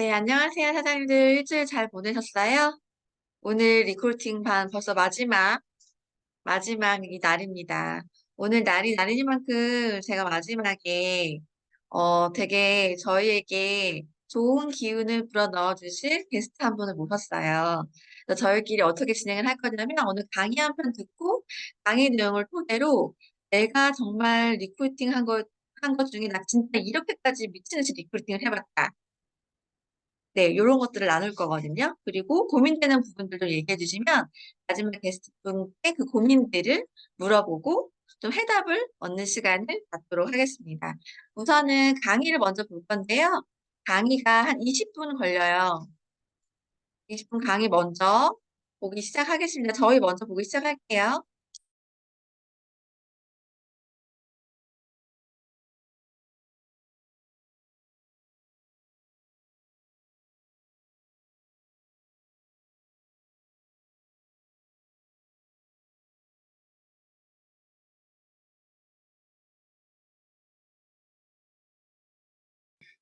네, 안녕하세요, 사장님들. 일주일 잘 보내셨어요? 오늘 리크루팅 반 벌써 마지막 이 날입니다. 오늘 날이 날이니만큼 제가 마지막에, 되게 저희에게 좋은 기운을 불어넣어 주실 게스트 한 분을 모셨어요. 그래서 저희끼리 어떻게 진행을 할 거냐면, 오늘 강의 한 편 듣고, 강의 내용을 토대로 내가 정말 리크루팅 한 것 중에 나 진짜 이렇게까지 미친 듯이 리크루팅을 해봤다. 네, 요런 것들을 나눌 거거든요. 그리고 고민되는 부분들도 얘기해 주시면 마지막 게스트분께 그 고민들을 물어보고 좀 해답을 얻는 시간을 갖도록 하겠습니다. 우선은 강의를 먼저 볼 건데요. 강의가 한 20분 걸려요. 20분 강의 먼저 보기 시작하겠습니다. 저희 먼저 보기 시작할게요.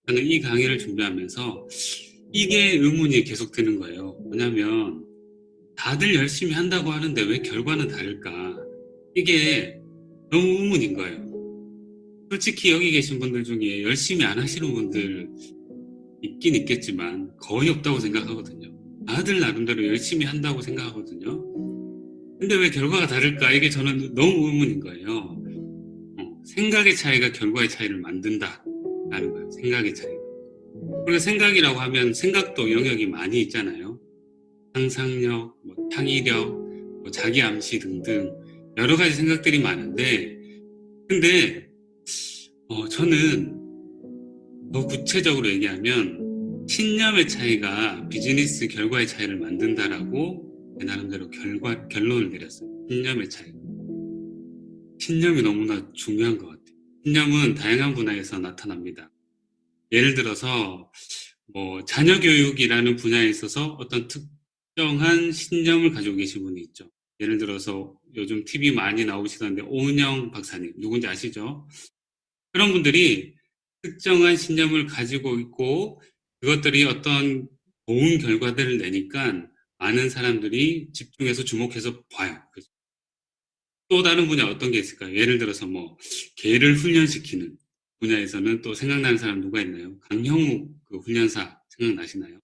저는 이 강의를 준비하면서 이게 의문이 계속 드는 거예요. 뭐냐면 다들 열심히 한다고 하는데 왜 결과는 다를까? 이게 너무 의문인 거예요. 솔직히 여기 계신 분들 중에 열심히 안 하시는 분들 있긴 있겠지만 거의 없다고 생각하거든요. 다들 나름대로 열심히 한다고 생각하거든요. 근데 왜 결과가 다를까? 이게 저는 너무 의문인 거예요. 생각의 차이가 결과의 차이를 만든다라는 거예요. 생각의 차이가. 우리가 생각이라고 하면 생각도 영역이 많이 있잖아요. 상상력, 창의력, 자기 암시 등등 여러 가지 생각들이 많은데, 근데 저는 더 구체적으로 얘기하면 신념의 차이가 비즈니스 결과의 차이를 만든다라고 제 나름대로 결론을 내렸어요. 신념의 차이. 신념이 너무나 중요한 것 같아요. 신념은 다양한 분야에서 나타납니다. 예를 들어서 자녀 교육이라는 분야에 있어서 어떤 특정한 신념을 가지고 계신 분이 있죠. 예를 들어서 요즘 TV 많이 나오시던데 오은영 박사님 누군지 아시죠? 그런 분들이 특정한 신념을 가지고 있고 그것들이 어떤 좋은 결과들을 내니까 많은 사람들이 집중해서 주목해서 봐요. 또 다른 분야 어떤 게 있을까요? 예를 들어서 개를 훈련시키는 분야에서는 또 생각나는 사람 누가 있나요? 강형욱 그 훈련사 생각나시나요?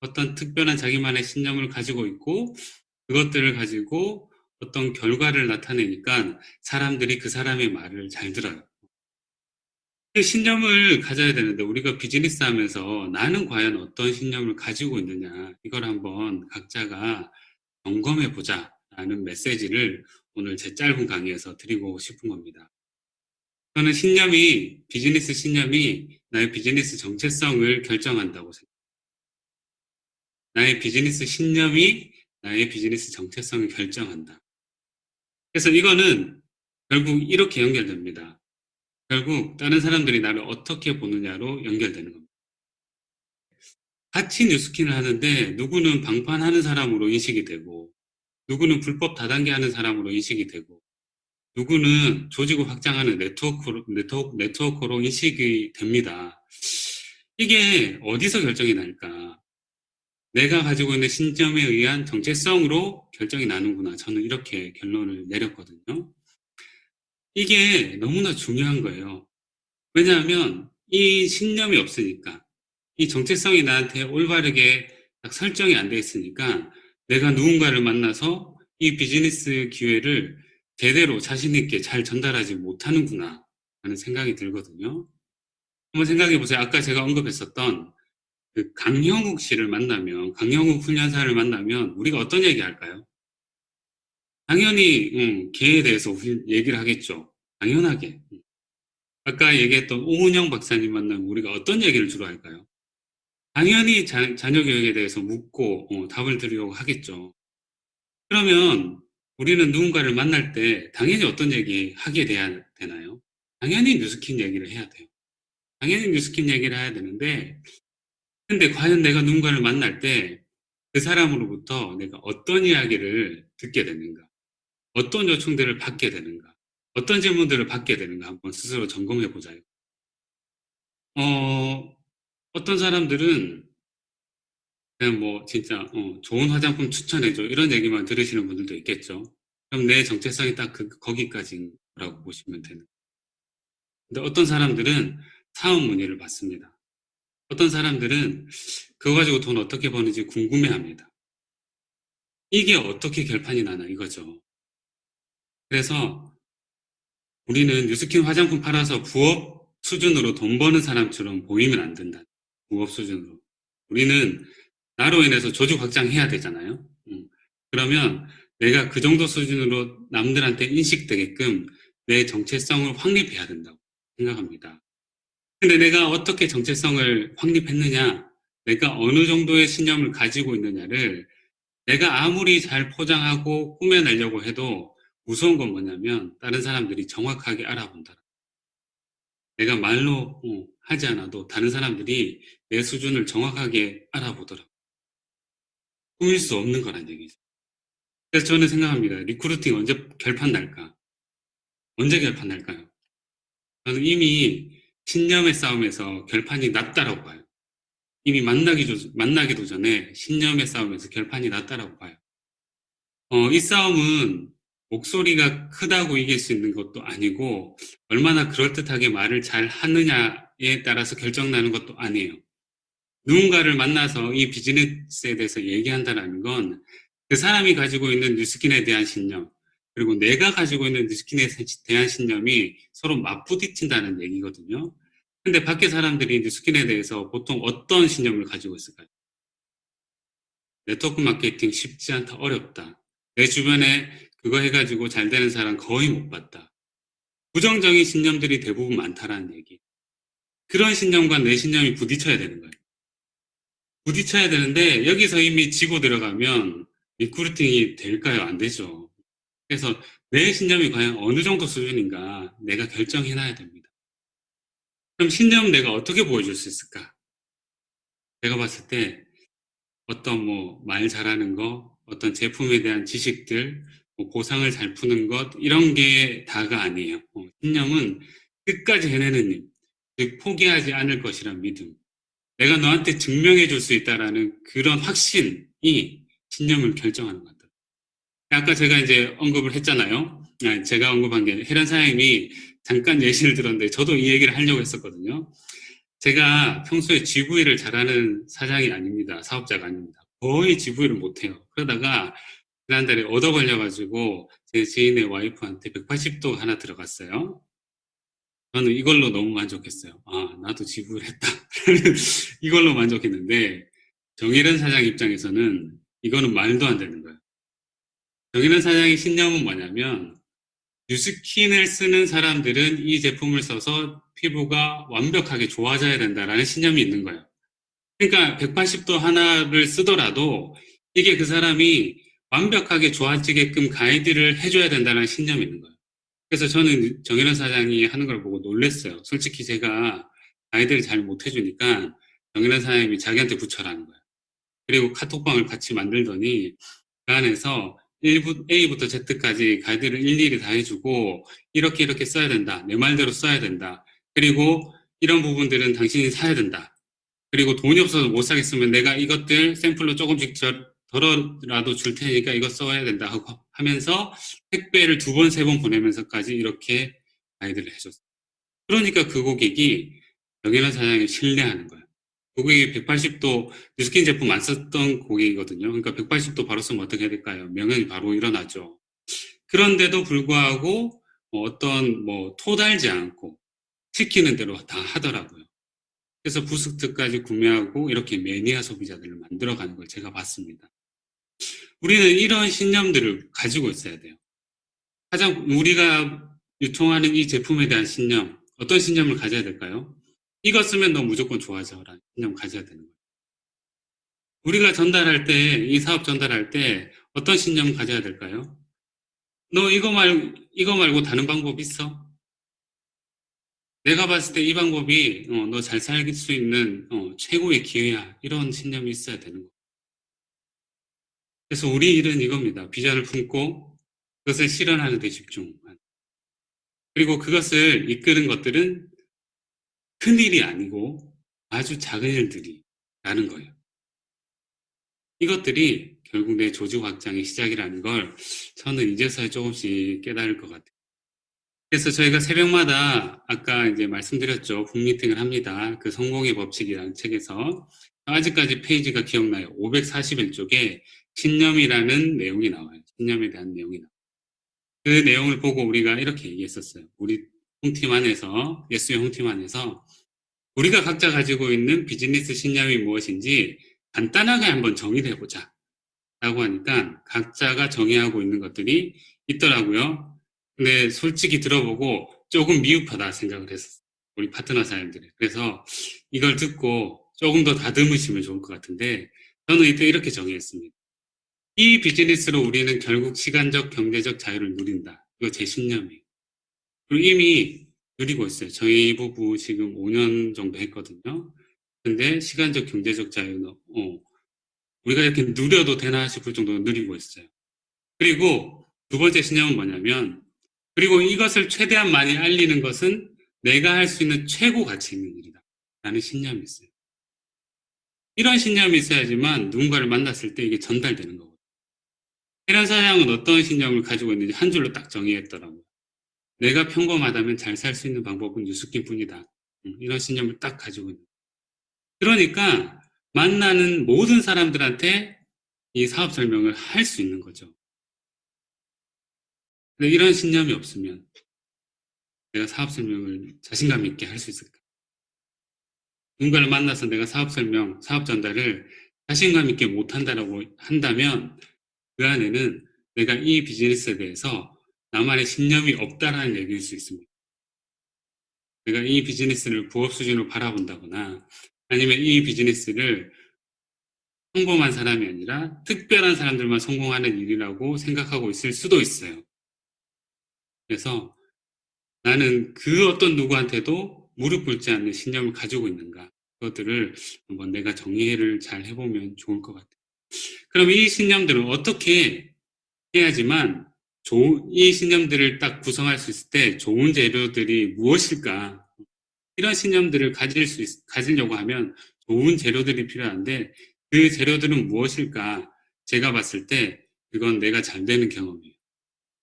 어떤 특별한 자기만의 신념을 가지고 있고 그것들을 가지고 어떤 결과를 나타내니까 사람들이 그 사람의 말을 잘 들어요. 그 신념을 가져야 되는데 우리가 비즈니스 하면서 나는 과연 어떤 신념을 가지고 있느냐 이걸 한번 각자가 점검해 보자라는 메시지를 오늘 제 짧은 강의에서 드리고 싶은 겁니다. 저는 비즈니스 신념이 나의 비즈니스 정체성을 결정한다고 생각합니다. 나의 비즈니스 신념이 나의 비즈니스 정체성을 결정한다. 그래서 이거는 결국 이렇게 연결됩니다. 결국 다른 사람들이 나를 어떻게 보느냐로 연결되는 겁니다. 같이 뉴스킨을 하는데 누구는 방판하는 사람으로 인식이 되고 누구는 불법 다단계 하는 사람으로 인식이 되고 누구는 조직을 확장하는 네트워커로 인식이 됩니다. 이게 어디서 결정이 날까? 내가 가지고 있는 신점에 의한 정체성으로 결정이 나는구나. 저는 이렇게 결론을 내렸거든요. 이게 너무나 중요한 거예요. 왜냐하면 이 신념이 없으니까, 이 정체성이 나한테 올바르게 딱 설정이 안 돼 있으니까 내가 누군가를 만나서 이 비즈니스 기회를 제대로 자신 있게 잘 전달하지 못하는구나 하는 생각이 들거든요. 한번 생각해 보세요. 아까 제가 언급했었던 그 강형욱 훈련사를 만나면 우리가 어떤 얘기 할까요? 당연히 개에 대해서 얘기를 하겠죠. 당연하게. 아까 얘기했던 오은영 박사님 만나면 우리가 어떤 얘기를 주로 할까요? 당연히 자녀 교육에 대해서 묻고 답을 드리려고 하겠죠. 그러면 우리는 누군가를 만날 때 당연히 어떤 얘기 하게 돼야 되나요? 당연히 뉴스킨 얘기를 해야 돼요. 당연히 뉴스킨 얘기를 해야 되는데 근데 과연 내가 누군가를 만날 때 그 사람으로부터 내가 어떤 이야기를 듣게 되는가? 어떤 요청들을 받게 되는가? 어떤 질문들을 받게 되는가? 한번 스스로 점검해 보자요. 어떤 사람들은 그냥 뭐 진짜 좋은 화장품 추천해줘 이런 얘기만 들으시는 분들도 있겠죠. 그럼 내 정체성이 딱 거기까지인 거라고 보시면 되는. 근데 어떤 사람들은 사업 문의를 받습니다. 어떤 사람들은 그거 가지고 돈 어떻게 버는지 궁금해합니다. 이게 어떻게 결판이 나나 이거죠. 그래서 우리는 뉴스킨 화장품 팔아서 부업 수준으로 돈 버는 사람처럼 보이면 안 된다. 부업 수준으로. 우리는 나로 인해서 조직 확장해야 되잖아요. 그러면 내가 그 정도 수준으로 남들한테 인식되게끔 내 정체성을 확립해야 된다고 생각합니다. 근데 내가 어떻게 정체성을 확립했느냐, 내가 어느 정도의 신념을 가지고 있느냐를 내가 아무리 잘 포장하고 꾸며내려고 해도 무서운 건 뭐냐면 다른 사람들이 정확하게 알아본다. 내가 말로 하지 않아도 다른 사람들이 내 수준을 정확하게 알아보더라고요. 꾸밀 수 없는 거란 얘기죠. 그래서 저는 생각합니다. 리크루팅 언제 결판 날까? 언제 결판 날까요? 저는 이미 신념의 싸움에서 결판이 났다라고 봐요. 이미 만나기도 전에 신념의 싸움에서 결판이 났다라고 봐요. 이 싸움은 목소리가 크다고 이길 수 있는 것도 아니고 얼마나 그럴듯하게 말을 잘 하느냐에 따라서 결정나는 것도 아니에요. 누군가를 만나서 이 비즈니스에 대해서 얘기한다는 건 그 사람이 가지고 있는 뉴스킨에 대한 신념, 그리고 내가 가지고 있는 뉴스킨에 대한 신념이 서로 맞부딪힌다는 얘기거든요. 근데 밖에 사람들이 뉴스킨에 대해서 보통 어떤 신념을 가지고 있을까요? 네트워크 마케팅 쉽지 않다, 어렵다. 내 주변에 그거 해가지고 잘 되는 사람 거의 못 봤다. 부정적인 신념들이 대부분 많다라는 얘기. 그런 신념과 내 신념이 부딪혀야 되는 거예요. 부딪혀야 되는데 여기서 이미 지고 들어가면 리크루팅이 될까요? 안 되죠. 그래서 내 신념이 과연 어느 정도 수준인가 내가 결정해놔야 됩니다. 그럼 신념 내가 어떻게 보여줄 수 있을까? 제가 봤을 때 어떤 뭐 말 잘하는 거, 어떤 제품에 대한 지식들, 뭐 보상을 잘 푸는 것 이런 게 다가 아니에요. 신념은 끝까지 해내는 일, 즉 포기하지 않을 것이란 믿음. 내가 너한테 증명해 줄 수 있다라는 그런 확신이 신념을 결정하는 것 같아요. 아까 제가 이제 언급을 했잖아요. 제가 언급한 게 혜란 사장님이 잠깐 예시를 들었는데 저도 이 얘기를 하려고 했었거든요. 제가 평소에 GV를 잘하는 사장이 아닙니다. 사업자가 아닙니다. 거의 GV를 못해요. 그러다가 지난달에 얻어 걸려가지고 제 지인의 와이프한테 180도 하나 들어갔어요. 저는 이걸로 너무 만족했어요. 아, 나도 GV를 했다. 이걸로 만족했는데 정일은 사장 입장에서는 이거는 말도 안 되는 거예요. 정일은 사장의 신념은 뭐냐면 뉴스킨을 쓰는 사람들은 이 제품을 써서 피부가 완벽하게 좋아져야 된다라는 신념이 있는 거예요. 그러니까 180도 하나를 쓰더라도 이게 그 사람이 완벽하게 좋아지게끔 가이드를 해줘야 된다는 신념이 있는 거예요. 그래서 저는 정일원 사장이 하는 걸 보고 놀랐어요. 솔직히 제가 가이드를 잘 못 해주니까 정일원 사장님이 자기한테 붙여라는 거예요. 그리고 카톡방을 같이 만들더니 그 안에서 A부터 Z까지 가이드를 일일이 다 해주고 이렇게 이렇게 써야 된다. 내 말대로 써야 된다. 그리고 이런 부분들은 당신이 사야 된다. 그리고 돈이 없어서 못 사겠으면 내가 이것들 샘플로 조금씩 덜어라도 줄 테니까 이거 써야 된다 하고 하면서 택배를 2번, 3번 보내면서까지 이렇게 가이드를 해줬어요. 그러니까 그 고객이 정현아 사장을 신뢰하는 거예요. 고객이 180도 뉴스킨 제품 안 썼던 고객이거든요. 그러니까 180도 바로 쓰면 어떻게 해야 될까요? 명령이 바로 일어나죠. 그런데도 불구하고 어떤 토 달지 않고 시키는 대로 다 하더라고요. 그래서 부스트까지 구매하고 이렇게 매니아 소비자들을 만들어가는 걸 제가 봤습니다. 우리는 이런 신념들을 가지고 있어야 돼요. 가장 우리가 유통하는 이 제품에 대한 신념, 어떤 신념을 가져야 될까요? 이거 쓰면 너 무조건 좋아져라는 신념 가져야 되는 거예요. 우리가 전달할 때, 이 사업 전달할 때 어떤 신념 가져야 될까요? 너 이거 말고 다른 방법 있어? 내가 봤을 때 이 방법이 너 잘 살 수 있는 최고의 기회야. 이런 신념이 있어야 되는 거예요. 그래서 우리 일은 이겁니다. 비전을 품고 그것을 실현하는 데 집중. 그리고 그것을 이끄는 것들은 큰 일이 아니고 아주 작은 일들이라는 거예요. 이것들이 결국 내 조직 확장의 시작이라는 걸 저는 이제서야 조금씩 깨달을 것 같아요. 그래서 저희가 새벽마다 아까 이제 말씀드렸죠. 북미팅을 합니다. 그 성공의 법칙이라는 책에서 아직까지 페이지가 기억나요. 541쪽에 신념이라는 내용이 나와요. 신념에 대한 내용이 나와요. 그 내용을 보고 우리가 이렇게 얘기했었어요. 우리 홍팀 안에서, 예수의 홍팀 안에서 우리가 각자 가지고 있는 비즈니스 신념이 무엇인지 간단하게 한번 정의를 해보자. 라고 하니까 각자가 정의하고 있는 것들이 있더라고요. 근데 솔직히 들어보고 조금 미흡하다 생각을 했었어요. 우리 파트너 사연들이. 그래서 이걸 듣고 조금 더 다듬으시면 좋을 것 같은데 저는 이때 이렇게 정의했습니다. 이 비즈니스로 우리는 결국 시간적, 경제적 자유를 누린다. 이거 제 신념이에요. 그리고 이미 누리고 있어요. 저희 부부 지금 5년 정도 했거든요. 근데 시간적, 경제적 자유는 우리가 이렇게 누려도 되나 싶을 정도로 누리고 있어요. 그리고 두 번째 신념은 뭐냐면, 그리고 이것을 최대한 많이 알리는 것은 내가 할 수 있는 최고 가치 있는 일이다. 라는 신념이 있어요. 이런 신념이 있어야지만 누군가를 만났을 때 이게 전달되는 거거든요. 헤란 사장은 어떤 신념을 가지고 있는지 한 줄로 딱 정의했더라고요. 내가 평범하다면 잘 살 수 있는 방법은 유스킨 뿐이다. 이런 신념을 딱 가지고 있는. 그러니까 만나는 모든 사람들한테 이 사업 설명을 할 수 있는 거죠. 근데 이런 신념이 없으면 내가 사업 설명을 자신감 있게 할 수 있을까? 누군가를 만나서 내가 사업 설명, 사업 전달을 자신감 있게 못한다라고 한다면 그 안에는 내가 이 비즈니스에 대해서 나만의 신념이 없다라는 얘기일 수 있습니다. 내가 이 비즈니스를 부업 수준으로 바라본다거나 아니면 이 비즈니스를 평범한 사람이 아니라 특별한 사람들만 성공하는 일이라고 생각하고 있을 수도 있어요. 그래서 나는 그 어떤 누구한테도 무릎 꿇지 않는 신념을 가지고 있는가? 그것들을 한번 내가 정리를 잘 해보면 좋을 것 같아요. 그럼 이 신념들은 어떻게 해야지만 이 신념들을 딱 구성할 수 있을 때 좋은 재료들이 무엇일까? 이런 신념들을 가지려고 하면 좋은 재료들이 필요한데 그 재료들은 무엇일까? 제가 봤을 때 그건 내가 잘 되는 경험이에요.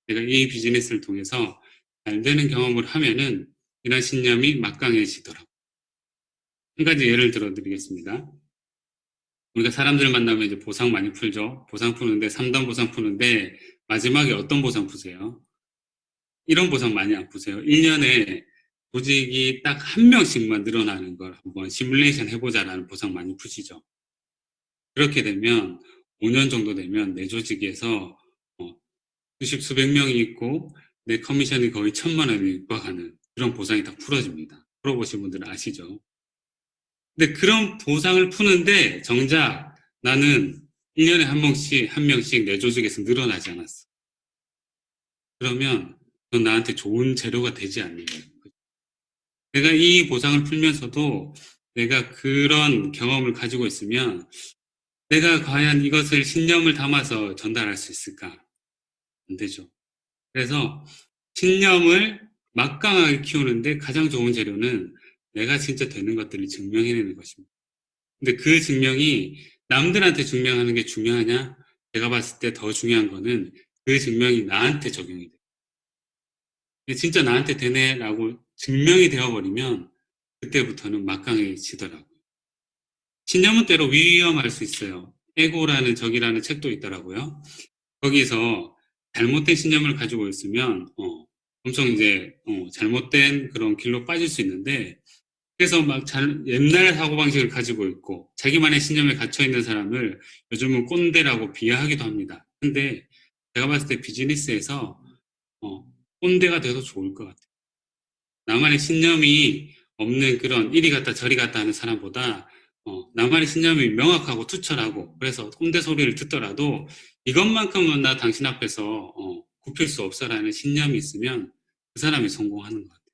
내가 이 비즈니스를 통해서 잘 되는 경험을 하면은 이런 신념이 막강해지더라고요. 한 가지 예를 들어 드리겠습니다. 우리가 사람들 만나면 이제 보상 많이 풀죠. 보상 푸는데, 3단 보상 푸는데, 마지막에 어떤 보상 푸세요? 이런 보상 많이 안 푸세요. 1년에 조직이 딱 한 명씩만 늘어나는 걸 한번 시뮬레이션 해보자라는 보상 많이 푸시죠. 그렇게 되면 5년 정도 되면 내 조직에서 수십 수백 명이 있고 내 커미션이 거의 1,000만 원에 육박하는 그런 보상이 다 풀어집니다. 풀어보신 분들은 아시죠? 근데 그런 보상을 푸는데 정작 나는 1년에 한 명씩 내 조직에서 늘어나지 않았어. 그러면 그건 나한테 좋은 재료가 되지 않는 거예요. 내가 이 보상을 풀면서도 내가 그런 경험을 가지고 있으면 내가 과연 이것을 신념을 담아서 전달할 수 있을까? 안 되죠. 그래서 신념을 막강하게 키우는데 가장 좋은 재료는 내가 진짜 되는 것들을 증명해내는 것입니다. 근데 그 증명이 남들한테 증명하는 게 중요하냐? 제가 봤을 때 더 중요한 거는 그 증명이 나한테 적용이 돼. 진짜 나한테 되네라고 증명이 되어버리면 그때부터는 막강해지더라고요. 신념은 때로 위험할 수 있어요. 에고라는 적이라는 책도 있더라고요. 거기서 잘못된 신념을 가지고 있으면 엄청 이제 잘못된 그런 길로 빠질 수 있는데 그래서 막 옛날 사고방식을 가지고 있고 자기만의 신념에 갇혀 있는 사람을 요즘은 꼰대라고 비하하기도 합니다. 근데 제가 봤을 때 비즈니스에서 꼰대가 돼도 좋을 것 같아요. 나만의 신념이 없는 그런 이리 갔다 저리 갔다 하는 사람보다 나만의 신념이 명확하고 투철하고 그래서 꼰대 소리를 듣더라도 이것만큼은 나 당신 앞에서 굽힐 수 없어라는 신념이 있으면 그 사람이 성공하는 것 같아요.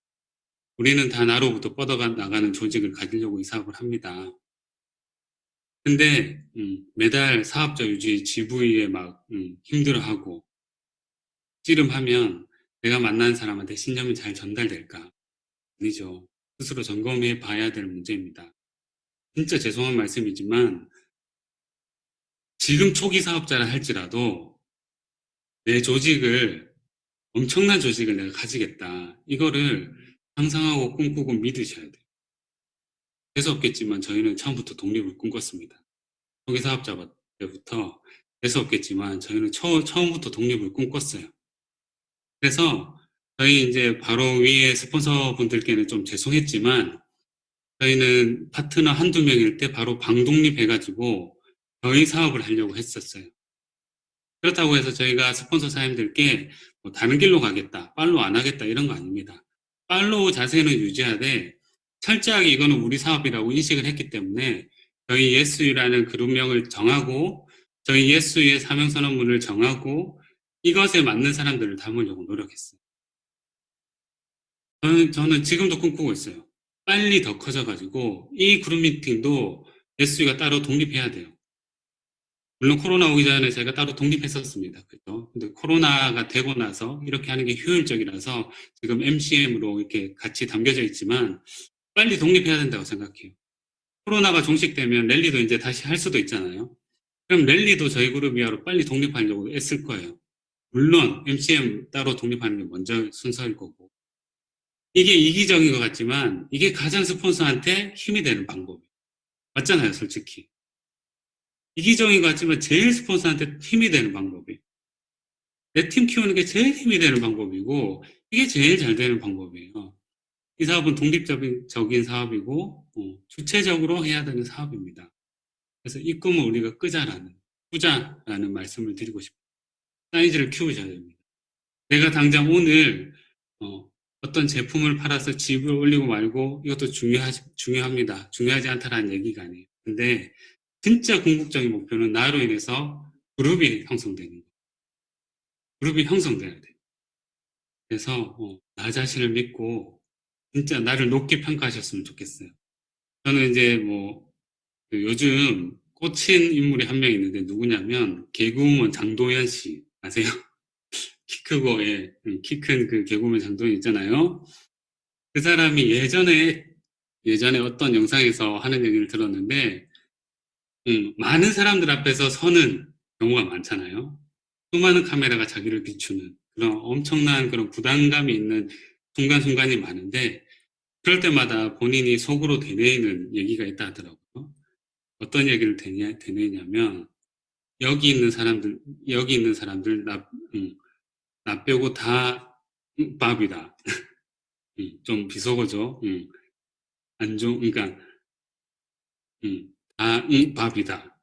우리는 다 나로부터 뻗어가 나가는 조직을 가지려고 이 사업을 합니다. 근데 매달 사업자 유지 GV에 막 힘들어하고 씨름하면 내가 만나는 사람한테 신념이 잘 전달될까? 아니죠. 스스로 점검해 봐야 될 문제입니다. 진짜 죄송한 말씀이지만 지금 초기 사업자라 할지라도 내 조직을, 엄청난 조직을 내가 가지겠다. 이거를 상상하고 꿈꾸고 믿으셔야 돼요. 재수없겠지만 저희는 처음부터 독립을 꿈꿨습니다. 초기 사업자 때부터 재수없겠지만 저희는 처음부터 독립을 꿈꿨어요. 그래서 저희 이제 바로 위에 스폰서 분들께는 좀 죄송했지만 저희는 파트너 한두 명일 때 바로 방독립해가지고 저희 사업을 하려고 했었어요. 그렇다고 해서 저희가 스폰서 사장님들께 뭐 다른 길로 가겠다, 팔로우 안 하겠다 이런 거 아닙니다. 팔로우 자세는 유지하되 철저하게 이거는 우리 사업이라고 인식을 했기 때문에 저희 예스유라는 그룹명을 정하고 저희 예스유의 사명선언문을 정하고 이것에 맞는 사람들을 담으려고 노력했어요. 저는 지금도 꿈꾸고 있어요. 빨리 더 커져가지고 이 그룹 미팅도 예스유가 따로 독립해야 돼요. 물론 코로나 오기 전에 제가 따로 독립했었습니다. 그죠? 근데 코로나가 되고 나서 이렇게 하는 게 효율적이라서 지금 MCM으로 이렇게 같이 담겨져 있지만 빨리 독립해야 된다고 생각해요. 코로나가 종식되면 랠리도 이제 다시 할 수도 있잖아요. 그럼 랠리도 저희 그룹이야로 빨리 독립하려고 애쓸 거예요. 물론 MCM 따로 독립하는 게 먼저 순서일 거고. 이게 이기적인 것 같지만 이게 가장 스폰서한테 힘이 되는 방법이에요. 맞잖아요, 솔직히. 이기적인 것 같지만 제일 스폰서한테 힘이 되는 방법이에요. 내 팀 키우는 게 제일 힘이 되는 방법이고 이게 제일 잘 되는 방법이에요. 이 사업은 독립적인 사업이고 주체적으로 해야 되는 사업입니다. 그래서 이 꿈을 우리가 꾸자라는 말씀을 드리고 싶어요. 사이즈를 키우셔야 됩니다. 내가 당장 오늘 어떤 제품을 팔아서 집을 올리고 말고 이것도 중요합니다. 중요하지 않다라는 얘기가 아니에요. 근데 진짜 궁극적인 목표는 나로 인해서 그룹이 형성되는 거예요. 그룹이 형성돼야 돼요. 그래서 나 자신을 믿고 진짜 나를 높게 평가하셨으면 좋겠어요. 저는 이제 그 요즘 꽂힌 인물이 한 명 있는데 누구냐면 개그우먼 장도연 씨 아세요? 키 크고 키 큰 그 개그우먼 장도연 있잖아요. 그 사람이 예전에 어떤 영상에서 하는 얘기를 들었는데 많은 사람들 앞에서 서는 경우가 많잖아요. 수많은 카메라가 자기를 비추는 그런 엄청난 그런 부담감이 있는 순간순간이 많은데 그럴 때마다 본인이 속으로 되뇌이는 얘기가 있다 하더라고요. 어떤 얘기를 되뇌냐면 여기 있는 사람들 나 빼고 다 밥이다. 좀 비속어죠. 그러니까 다 밥이다.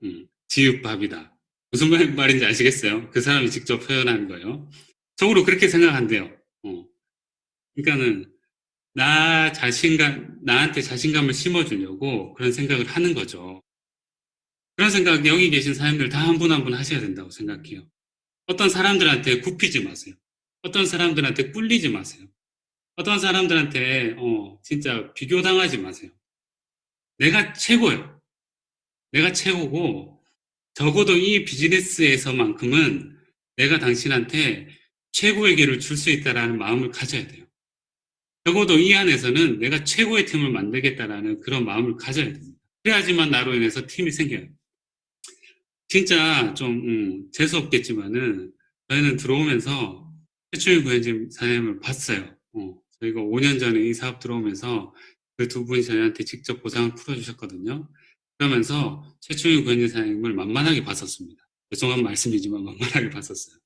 지읒 밥이다. 무슨 말인지 아시겠어요? 그 사람이 직접 표현한 거예요. 속으로 그렇게 생각한대요. 그러니까는 나한테 자신감을 심어주려고 그런 생각을 하는 거죠. 그런 생각 여기 계신 사람들 다 한 분 한 분 하셔야 된다고 생각해요. 어떤 사람들한테 굽히지 마세요. 어떤 사람들한테 꿀리지 마세요. 어떤 사람들한테 진짜 비교당하지 마세요. 내가 최고예요. 내가 최고고 적어도 이 비즈니스에서만큼은 내가 당신한테 최고의 기회를 줄 수 있다라는 마음을 가져야 돼요. 적어도 이 안에서는 내가 최고의 팀을 만들겠다라는 그런 마음을 가져야 됩니다. 그래야지만 나로 인해서 팀이 생겨요. 진짜 좀 재수없겠지만은 저희는 들어오면서 최충일 구현진 사장님을 봤어요. 저희가 5년 전에 이 사업 들어오면서 그 두 분이 저희한테 직접 보상을 풀어주셨거든요. 그러면서 최충일 구현진 사장님을 만만하게 봤었습니다. 죄송한 말씀이지만 만만하게 봤었어요.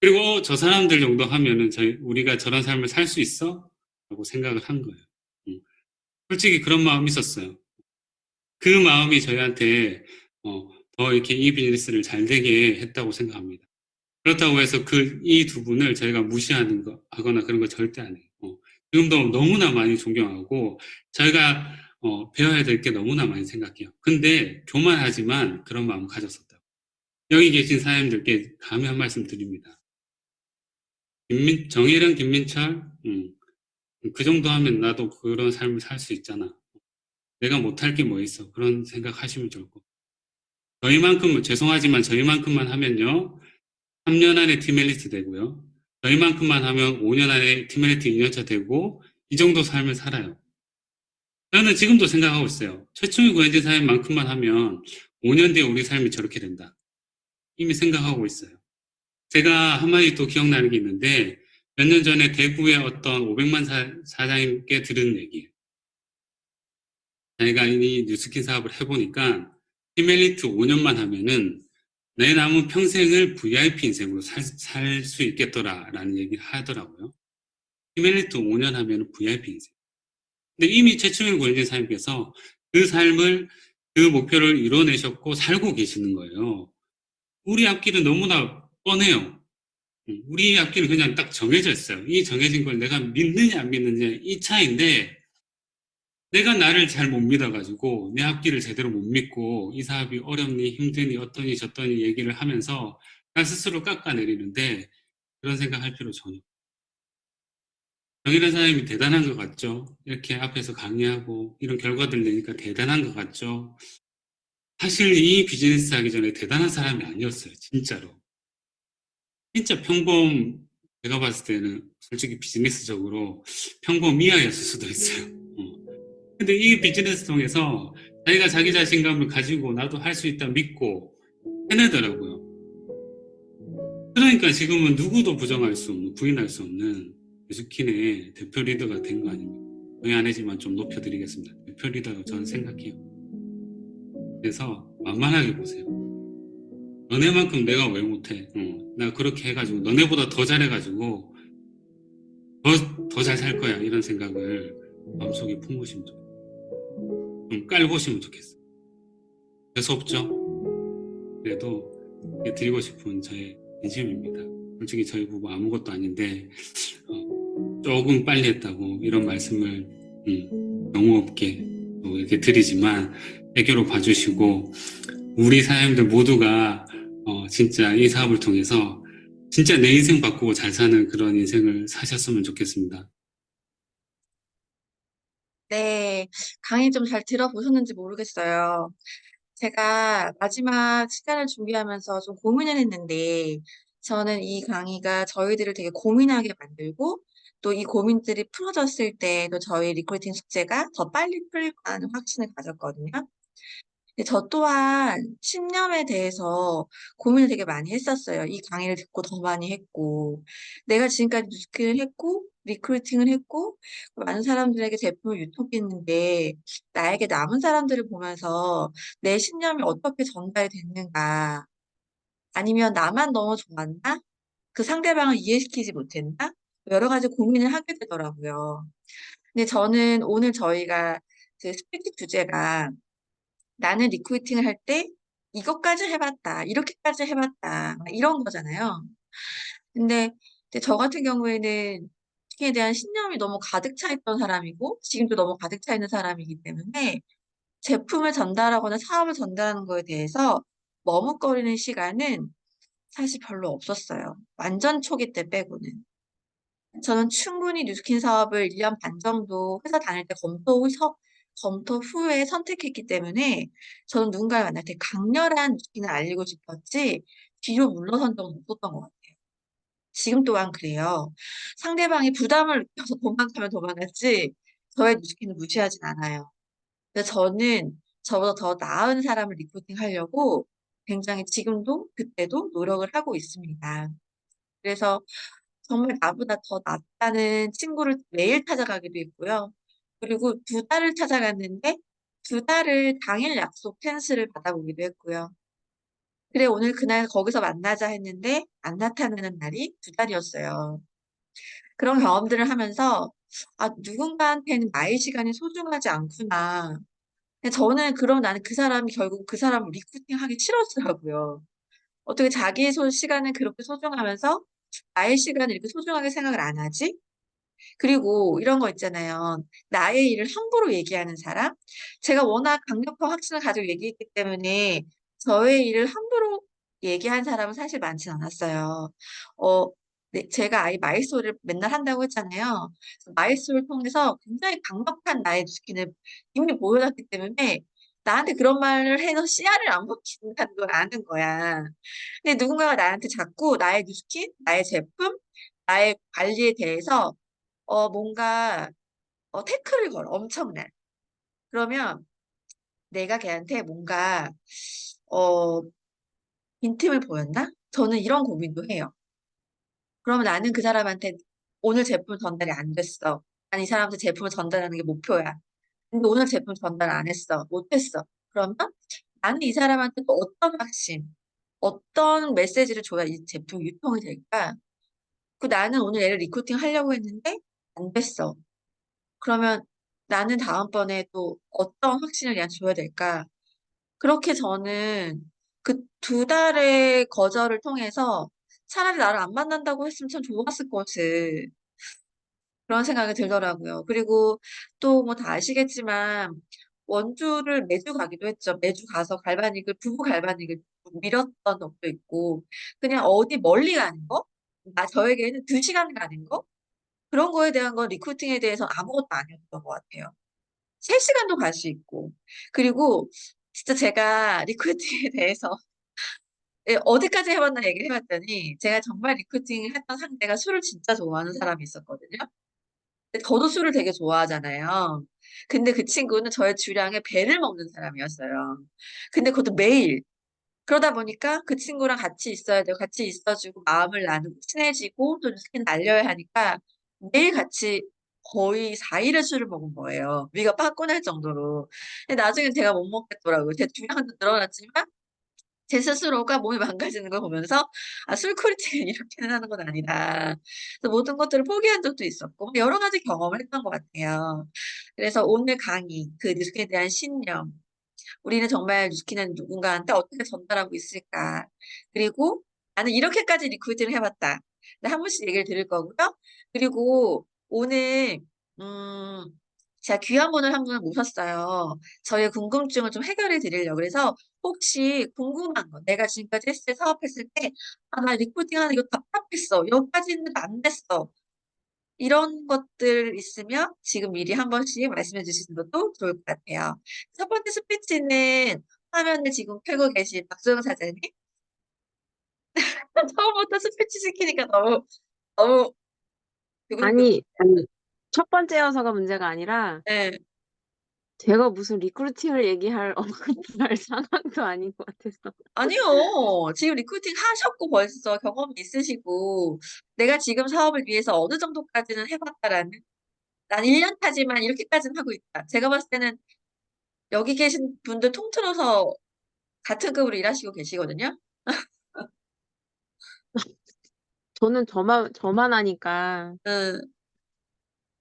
그리고 저 사람들 정도 하면은 우리가 저런 삶을 살 수 있어? 라고 생각을 한 거예요. 솔직히 그런 마음이 있었어요. 그 마음이 저희한테 더 이렇게 이 비즈니스를 잘 되게 했다고 생각합니다. 그렇다고 해서 이 두 분을 저희가 하거나 그런 거 절대 안 해요. 지금도 너무나 많이 존경하고 저희가 배워야 될 게 너무나 많이 생각해요. 근데 교만하지만 그런 마음 가졌었다고. 여기 계신 사장님들께 감히 한 말씀 드립니다. 정혜령, 김민철, 그 정도 하면 나도 그런 삶을 살 수 있잖아. 내가 못할 게 뭐 있어. 그런 생각하시면 좋을 것 같아요. 죄송하지만 저희만큼만 하면요. 3년 안에 팀엘리트 되고요. 저희만큼만 하면 5년 안에 팀엘리트 2년차 되고 이 정도 삶을 살아요. 저는 지금도 생각하고 있어요. 최충희 구현진 사장님만큼만 하면 5년 뒤에 우리 삶이 저렇게 된다. 이미 생각하고 있어요. 제가 한마디 또 기억나는 게 있는데 몇 년 전에 대구의 어떤 500만 사장님께 들은 얘기예요. 자기가 이 뉴스킨 사업을 해보니까 히멜리트 5년만 하면은 내 남은 평생을 VIP 인생으로 살 수 있겠더라라는 얘기를 하더라고요. 히멜리트 5년 하면은 VIP 인생. 근데 이미 최충일 권위사님께서 그 삶을, 그 목표를 이뤄내셨고 살고 계시는 거예요. 우리 앞길은 너무나 뻔해요. 우리 앞길은 그냥 딱 정해져 있어요. 이 정해진 걸 내가 믿느냐 안 믿느냐 이 차이인데 내가 나를 잘 못 믿어가지고 내 앞길을 제대로 못 믿고 이 사업이 어렵니 힘드니 어떠니 저떠니 얘기를 하면서 나 스스로 깎아내리는데 그런 생각할 필요 전혀. 정일환 사장님이 대단한 것 같죠? 이렇게 앞에서 강의하고 이런 결과들 내니까 대단한 것 같죠? 사실 이 비즈니스 하기 전에 대단한 사람이 아니었어요. 진짜로. 진짜 제가 봤을 때는 솔직히 비즈니스적으로 평범이하였을 수도 있어요. 근데 이 비즈니스 통해서 자기가 자기 자신감을 가지고 나도 할 수 있다 믿고 해내더라고요. 그러니까 지금은 누구도 부정할 수 없는, 부인할 수 없는 뮤즈킨의 대표 리더가 된 거 아닙니까? 저희 아내지만 좀 높여드리겠습니다. 대표 리더라고 저는 생각해요. 그래서 만만하게 보세요. 너네만큼 내가 왜 못해? 나 그렇게 해가지고 너네보다 더 잘해가지고 더 잘 살 거야 이런 생각을 마음속에 품으시면 좋겠어요. 좀 깔보시면 좋겠어요. 재수 없죠? 그래도 드리고 싶은 저의 진심입니다. 솔직히 저희 부부 아무것도 아닌데 조금 빨리 했다고 이런 말씀을 너무 없게 이렇게 드리지만 애교로 봐주시고 우리 사장님들 모두가 진짜 이 사업을 통해서 진짜 내 인생 바꾸고 잘 사는 그런 인생을 사셨으면 좋겠습니다. 네, 강의 좀 잘 들어보셨는지 모르겠어요. 제가 마지막 시간을 준비하면서 좀 고민을 했는데, 저는 이 강의가 저희들을 되게 고민하게 만들고, 또 이 고민들이 풀어졌을 때, 또 저희 리크루팅 숙제가 더 빨리 풀릴 거라는 확신을 가졌거든요. 근데 저 또한 신념에 대해서 고민을 되게 많이 했었어요. 이 강의를 듣고 더 많이 했고, 내가 지금까지 뉴스킬을 했고, 리크루팅을 했고, 많은 사람들에게 제품을 유통했는데, 나에게 남은 사람들을 보면서 내 신념이 어떻게 전달이 됐는가, 아니면 나만 너무 좋았나? 그 상대방을 이해시키지 못했나? 여러 가지 고민을 하게 되더라고요. 근데 저는 오늘 저희가 그 스피치 주제가 나는 리크루팅을 할 때 이것까지 해봤다, 이렇게까지 해봤다, 막 이런 거잖아요. 근데 이제 저 같은 경우에는 리크루팅에 대한 신념이 너무 가득 차 있던 사람이고, 지금도 너무 가득 차 있는 사람이기 때문에 제품을 전달하거나 사업을 전달하는 거에 대해서 머뭇거리는 시간은 사실 별로 없었어요. 완전 초기 때 빼고는. 저는 충분히 뉴스킨 사업을 1년 반 정도 회사 다닐 때 검토 후에 선택했기 때문에 저는 누군가를 만날 때 강렬한 뉴스킨을 알리고 싶었지 뒤로 물러선 적은 없었던 것 같아요. 지금 또한 그래요. 상대방이 부담을 느껴서 도망가면 도망갔지 저의 뉴스킨을 무시하진 않아요. 근데 저는 저보다 더 나은 사람을 리크루팅 하려고 굉장히 지금도 그때도 노력을 하고 있습니다. 그래서 정말 나보다 더 낫다는 친구를 매일 찾아가기도 했고요. 그리고 두 달을 찾아갔는데 두 달을 당일 약속 캔슬을 받아보기도 했고요. 그래, 오늘 그날 거기서 만나자 했는데 안 나타나는 날이 두 달이었어요. 그런 경험들을 하면서 아, 누군가한테는 나의 시간이 소중하지 않구나. 근데 저는 그럼 나는 그 사람이 결국 그 사람을 리크루팅 하기 싫었더라고요. 어떻게 자기의 시간을 그렇게 소중하면서 나의 시간을 이렇게 소중하게 생각을 안 하지? 그리고 이런 거 있잖아요. 나의 일을 함부로 얘기하는 사람? 제가 워낙 강력한 확신을 가지고 얘기했기 때문에 저의 일을 함부로 얘기한 사람은 사실 많진 않았어요. 어, 네, 제가 아이 마이스토리를 맨날 한다고 했잖아요. 그래서 마이스토리를 통해서 굉장히 강력한 나의 스킨을 이미 보여줬기 때문에 나한테 그런 말을 해서 씨알을 안 먹힌다는 걸 아는 거야. 근데 누군가가 나한테 자꾸 나의 뉴스킨, 나의 제품, 나의 관리에 대해서 뭔가 태클을 걸어 엄청난. 그러면 내가 걔한테 뭔가 어 빈틈을 보였나? 저는 이런 고민도 해요. 그러면 나는 그 사람한테 오늘 제품 전달이 안 됐어. 아니, 이 사람한테 제품을 전달하는 게 목표야. 근데 오늘 제품 전달 안 했어. 못했어. 그러면 나는 이 사람한테 또 어떤 확신, 어떤 메시지를 줘야 이 제품이 유통이 될까? 그 나는 오늘 얘를 리크루팅 하려고 했는데 안 됐어. 그러면 나는 다음번에 또 어떤 확신을 얘한테 줘야 될까? 그렇게 저는 그 2달의 거절을 통해서 차라리 나를 안 만난다고 했으면 참 좋았을 것을 그런 생각이 들더라고요. 그리고 또 뭐 다 아시겠지만 원주를 매주 가기도 했죠. 매주 가서 갈바닉을 부부 갈바닉을 밀었던 적도 있고 그냥 어디 멀리 가는 거? 저에게는 2시간 가는 거? 그런 거에 대한 건 리크루팅에 대해서 아무것도 아니었던 것 같아요. 3시간도 갈 수 있고. 그리고 진짜 제가 리크루팅에 대해서 예, 어디까지 해봤나 얘기를 해봤더니 제가 정말 리크루팅 했던 상대가 술을 진짜 좋아하는 사람이 있었거든요. 근데 저도 술을 되게 좋아하잖아요. 근데 그 친구는 저의 주량에 배를 먹는 사람이었어요. 근데 그것도 매일. 그러다 보니까 그 친구랑 같이 있어야 돼요. 같이 있어주고 마음을 나누고 친해지고 또 스킨 날려야 하니까 매일 같이 거의 4일을 술을 먹은 거예요. 위가 빠끈할 정도로. 근데 나중엔 제가 못 먹겠더라고요. 제 주량도 늘어났지만 제 스스로가 몸이 망가지는 걸 보면서 아, 술코리팅을 이렇게는 하는 건 아니다. 그래서 모든 것들을 포기한 적도 있었고 여러 가지 경험을 했던 것 같아요. 그래서 오늘 강의 그 뉴스에 대한 신념 우리는 정말 뉴스키는 누군가한테 어떻게 전달하고 있을까? 그리고 나는 이렇게까지 리크루팅을 해봤다. 한 번씩 얘기를 드릴 거고요. 그리고 오늘 음, 제가 귀한 분을 한 분을 모셨어요. 저의 궁금증을 좀 해결해 드리려고. 그래서 혹시 궁금한 거, 내가 지금까지 했을 때 사업했을 때, 아, 나 리크루팅 하는 이거 답답했어. 여기까지 했는데 안 됐어. 이런 것들 있으면 지금 미리 한 번씩 말씀해 주시는 것도 좋을 것 같아요. 첫 번째 스피치는 화면을 지금 켜고 계신 박소영 사장님. 처음부터 스피치 시키니까 너무 두근두근. 아니, 첫 번째여서가 문제가 아니라, 네. 제가 무슨 리크루팅을 얘기할 언급할 상황도 아닌 것 같아서. 아니요. 지금 리크루팅 하셨고 벌써 경험이 있으시고 내가 지금 사업을 위해서 어느 정도까지는 해봤다라는 난 1년 타지만 이렇게까지는 하고 있다. 제가 봤을 때는 여기 계신 분들 통틀어서 같은 급으로 일하시고 계시거든요. 저는 저만 하니까, 응.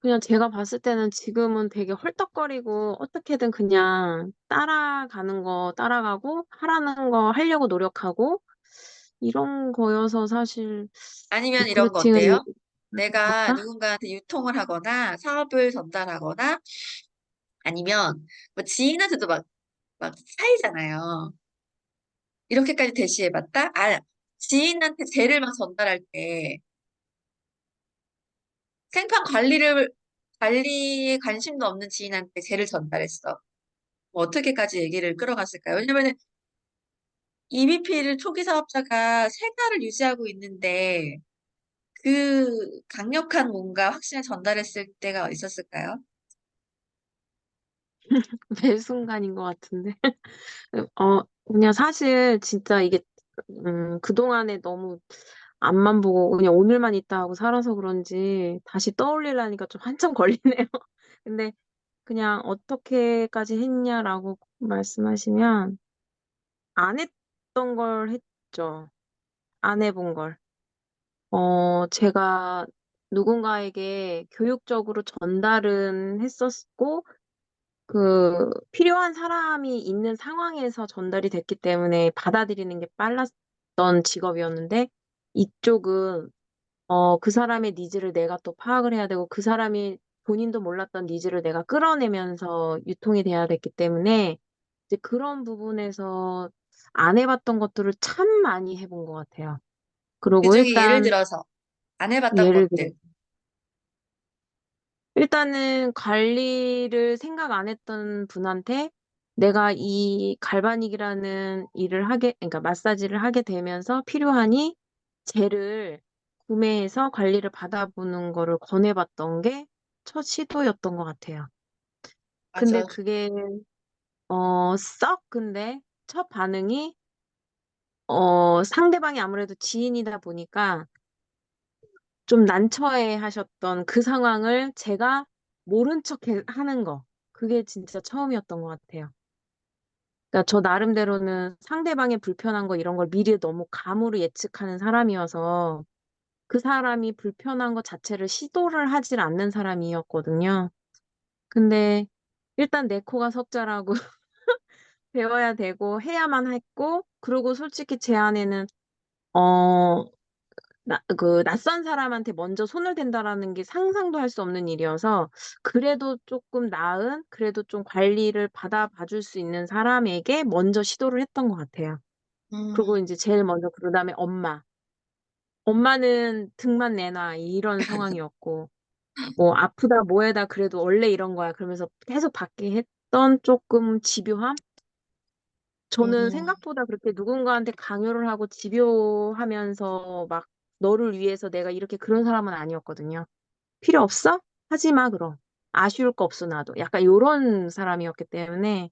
그냥 제가 봤을 때는 지금은 되게 헐떡거리고, 어떻게든 그냥 따라가고, 하라는 거 하려고 노력하고, 이런 거여서 사실, 아니면 이런 거 리크루팅은 어때요? 내가 그렇다? 누군가한테 유통을 하거나 사업을 전달하거나 아니면 뭐 지인한테도 막 사이잖아요. 이렇게까지 대시해봤다? 아, 지인한테 젤을 막 전달할 때 생판 관리에 관심도 없는 지인한테 젤을 전달했어. 뭐 어떻게까지 얘기를 끌어갔을까요? 왜냐면은 EBP를 초기 사업자가 3달을 유지하고 있는데 그 강력한 뭔가 확신을 전달했을 때가 있었을까요? 매 순간인 것 같은데. 그냥 사실 진짜 이게, 그동안에 너무 앞만 보고 그냥 오늘만 있다 하고 살아서 그런지 다시 떠올리려니까 좀 한참 걸리네요. 근데 그냥 어떻게까지 했냐라고 말씀하시면 안 했던 걸 했죠. 안 해본 걸. 제가 누군가에게 교육적으로 전달은 했었고, 필요한 사람이 있는 상황에서 전달이 됐기 때문에 받아들이는 게 빨랐던 직업이었는데, 이쪽은, 그 사람의 니즈를 내가 또 파악을 해야 되고, 그 사람이 본인도 몰랐던 니즈를 내가 끌어내면서 유통이 돼야 됐기 때문에, 이제 그런 부분에서 안 해봤던 것들을 참 많이 해본 것 같아요. 그리고 그중에 예를 일단, 들어서 안 해봤던 예를 들어, 것들. 일단은 관리를 생각 안 했던 분한테 내가 이 갈바닉이라는 그러니까 마사지를 하게 되면서 필요하니 젤을 구매해서 관리를 받아보는 거를 권해봤던 게 첫 시도였던 것 같아요. 근데 맞아. 그게, 근데 첫 반응이, 상대방이 아무래도 지인이다 보니까 좀 난처해 하셨던 그 상황을 제가 모른 척 하는 거. 그게 진짜 처음이었던 것 같아요. 그러니까 저 나름대로는 상대방의 불편한 거 이런 걸 미리 너무 감으로 예측하는 사람이어서 그 사람이 불편한 것 자체를 시도를 하질 않는 사람이었거든요. 근데 일단 내 코가 석자라고 배워야 되고 해야만 했고, 그리고 솔직히 제 안에는 어, 낯선 사람한테 먼저 손을 댄다라는 게 상상도 할 수 없는 일이어서, 그래도 조금 나은, 그래도 좀 관리를 받아봐 줄 수 있는 사람에게 먼저 시도를 했던 것 같아요. 그리고 음, 이제 제일 먼저, 그 다음에 엄마. 엄마는 등만 내놔, 이런 상황이었고, 뭐, 아프다, 뭐해다, 그래도 원래 이런 거야. 그러면서 계속 받게 했던 조금 집요함? 저는 음, 생각보다 그렇게 누군가한테 강요를 하고 집요하면서 막 너를 위해서 내가 이렇게 그런 사람은 아니었거든요. 필요 없어? 하지 마, 그럼. 아쉬울 거 없어, 나도. 약간 요런 사람이었기 때문에.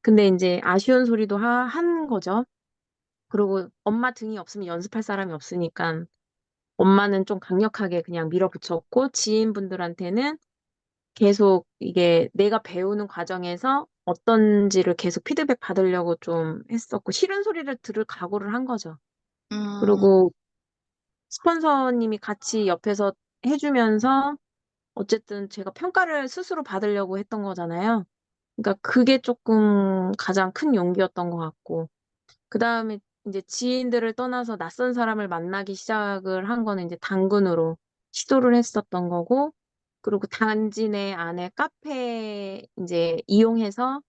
근데 이제 아쉬운 소리도 한 거죠. 그리고 엄마 등이 없으면 연습할 사람이 없으니까 엄마는 좀 강력하게 그냥 밀어붙였고 지인분들한테는 계속 이게 내가 배우는 과정에서 어떤지를 계속 피드백 받으려고 좀 했었고, 싫은 소리를 들을 각오를 한 거죠. 음, 그리고 스폰서님이 같이 옆에서 해주면서 어쨌든 제가 평가를 스스로 받으려고 했던 거잖아요. 그러니까 그게 조금 가장 큰 용기였던 것 같고, 그 다음에 이제 지인들을 떠나서 낯선 사람을 만나기 시작을 한 거는 이제 당근으로 시도를 했었던 거고, 그리고 단지 내 안에 카페 이제 이용해서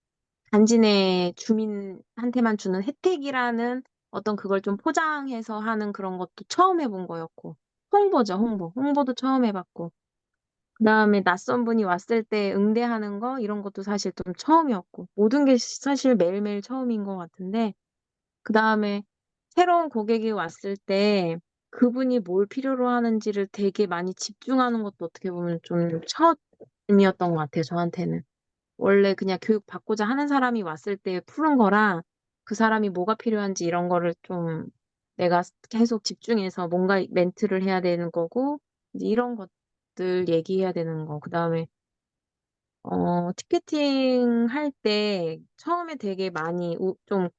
단지 내 주민한테만 주는 혜택이라는 어떤 그걸 좀 포장해서 하는 그런 것도 처음 해본 거였고, 홍보죠, 홍보. 홍보도 처음 해봤고, 그 다음에 낯선 분이 왔을 때 응대하는 거, 이런 것도 사실 좀 처음이었고, 모든 게 사실 매일매일 처음인 것 같은데, 그 다음에 새로운 고객이 왔을 때 그분이 뭘 필요로 하는지를 되게 많이 집중하는 것도 어떻게 보면 좀 처음이었던 것 같아요, 저한테는. 원래 그냥 교육 받고자 하는 사람이 왔을 때 푸는 거라 그 사람이 뭐가 필요한지 이런 거를 좀 내가 계속 집중해서 뭔가 멘트를 해야 되는 거고, 이제 이런 것들 얘기해야 되는 거. 그 다음에 티켓팅 할 때 처음에 되게 많이 좀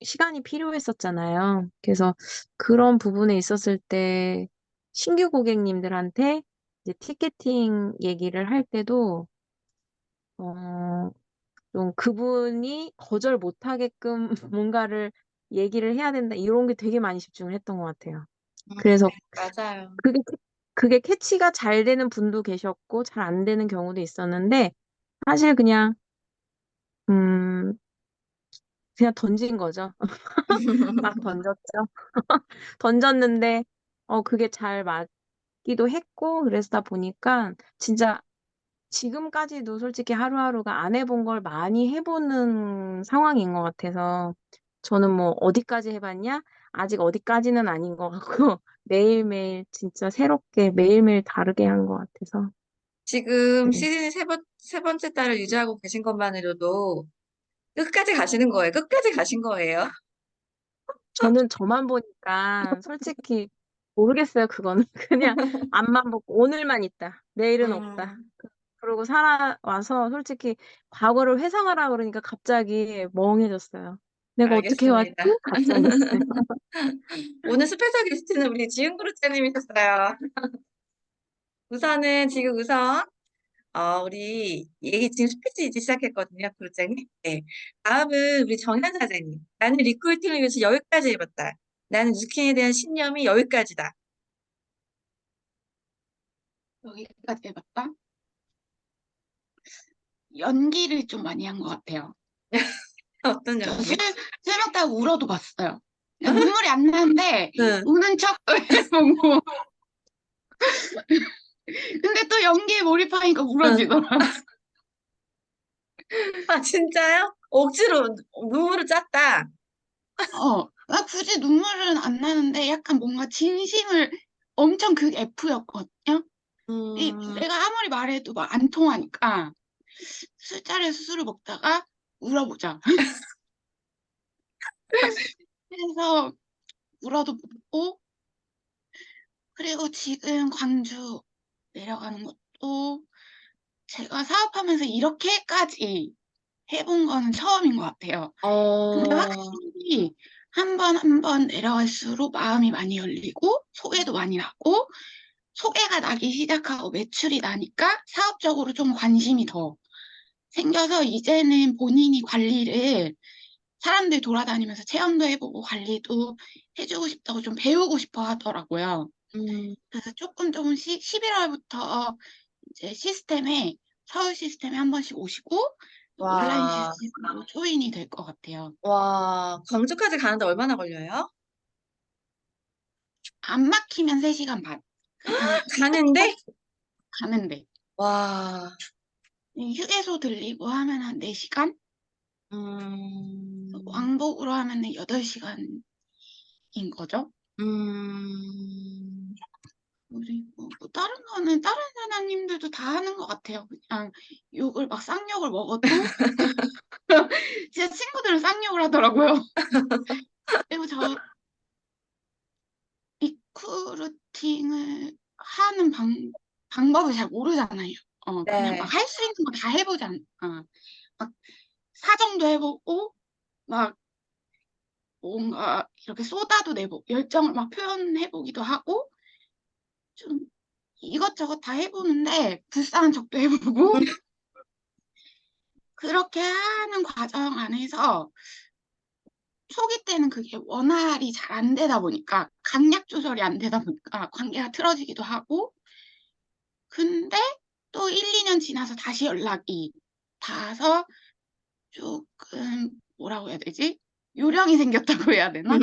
시간이 필요했었잖아요. 그래서 그런 부분에 있었을 때 신규 고객님들한테 이제 티켓팅 얘기를 할 때도 어, 좀 그분이 거절 못하게끔 뭔가를 얘기를 해야 된다. 이런 게 되게 많이 집중을 했던 것 같아요. 그래서 맞아요. 그게, 그게 캐치가 잘 되는 분도 계셨고 잘 안 되는 경우도 있었는데 사실 음, 그냥 던진 거죠. 막 던졌죠. 던졌는데, 그게 잘 맞기도 했고, 그러다 보니까, 진짜 지금까지도 솔직히 하루하루가 안 해본 걸 많이 해보는 상황인 것 같아서, 저는 뭐, 어디까지 해봤냐? 아직 어디까지는 아닌 것 같고, 매일매일 진짜 새롭게, 매일매일 다르게 한 것 같아서, 지금 네. 시즌이 세 번째 달을 유지하고 계신 것만으로도 끝까지 가시는 거예요. 끝까지 가신 거예요. 저는 저만 보니까 솔직히 모르겠어요, 그거는. 그냥 앞만 보고 오늘만 있다. 내일은 없다. 음, 그러고 살아와서 솔직히 과거를 회상하라 그러니까 갑자기 멍해졌어요. 내가 어떻게 왔지? 알겠습니다. 갑자기. 네. 오늘 스페셜 게스트는 우리 지은 구루자님이셨어요. 우선, 우리 얘기 지금 스피치 이제 시작했거든요, 구루자님. 네. 다음은 우리 정현 사장님. 나는 리크루팅을 위해서 여기까지 해봤다. 나는 루킹에 대한 신념이 여기까지다. 여기까지 해봤다. 연기를 좀 많이 한 것 같아요. 어떤 저 연기? 싫었다고 울어도 봤어요. 눈물이 안 나는데 응. 우는 척을 해보고 근데 또 연기에 몰입하니까 응. 울어지더라. 아, 진짜요? 억지로 눈물을 짰다. 굳이 눈물은 안 나는데 약간 뭔가 진심을 엄청 그 F였거든요. 음, 내가 아무리 말해도 막 안 통하니까 술자리에서 술을 먹다가 울어보자. 그래서 물어도 보고, 그리고 지금 광주 내려가는 것도 제가 사업하면서 이렇게까지 해본 거는 처음인 것 같아요. 근데 어, 확실히 한 번 한 번 내려갈수록 마음이 많이 열리고 소개도 많이 나고 소개가 나기 시작하고 매출이 나니까 사업적으로 좀 관심이 더 생겨서 이제는 본인이 관리를 사람들 돌아다니면서 체험도 해보고 관리도 해주고 싶다고 좀 배우고 싶어 하더라고요. 음, 그래서 조금씩 11월부터 이제 서울 시스템에 한 번씩 오시고 온라인 와, 시스템으로 조인이 될 것 같아요. 와, 광주까지 가는데 얼마나 걸려요? 안 막히면 3시간 반. 그냥 가는데? 가는데. 와, 휴게소 들리고 하면 한 4시간? 음, 왕복으로 하면 8시간인 거죠. 음, 그리고 뭐 다른 거는 다른 사장님들도 다 하는 것 같아요. 그냥 욕을 막 쌍욕을 먹어도 진짜 친구들은 쌍욕을 하더라고요. 그리고 저 리크루팅을 하는 방법을 잘 모르잖아요. 그냥 막 네. 할 수 있는 거 다 해보잖아. 막 사정도 해보고, 막 뭔가 이렇게 쏟아도 내보고, 열정을 막 표현해보기도 하고, 좀 이것저것 다 해보는데, 불쌍한 척도 해보고, 그렇게 하는 과정 안에서 초기 때는 그게 원활히 잘 안 되다 보니까, 강약 조절이 안 되다 보니까 관계가 틀어지기도 하고, 근데 또 1, 2년 지나서 다시 연락이 닿아서 조금 뭐라고 해야 되지? 요령이 생겼다고 해야 되나?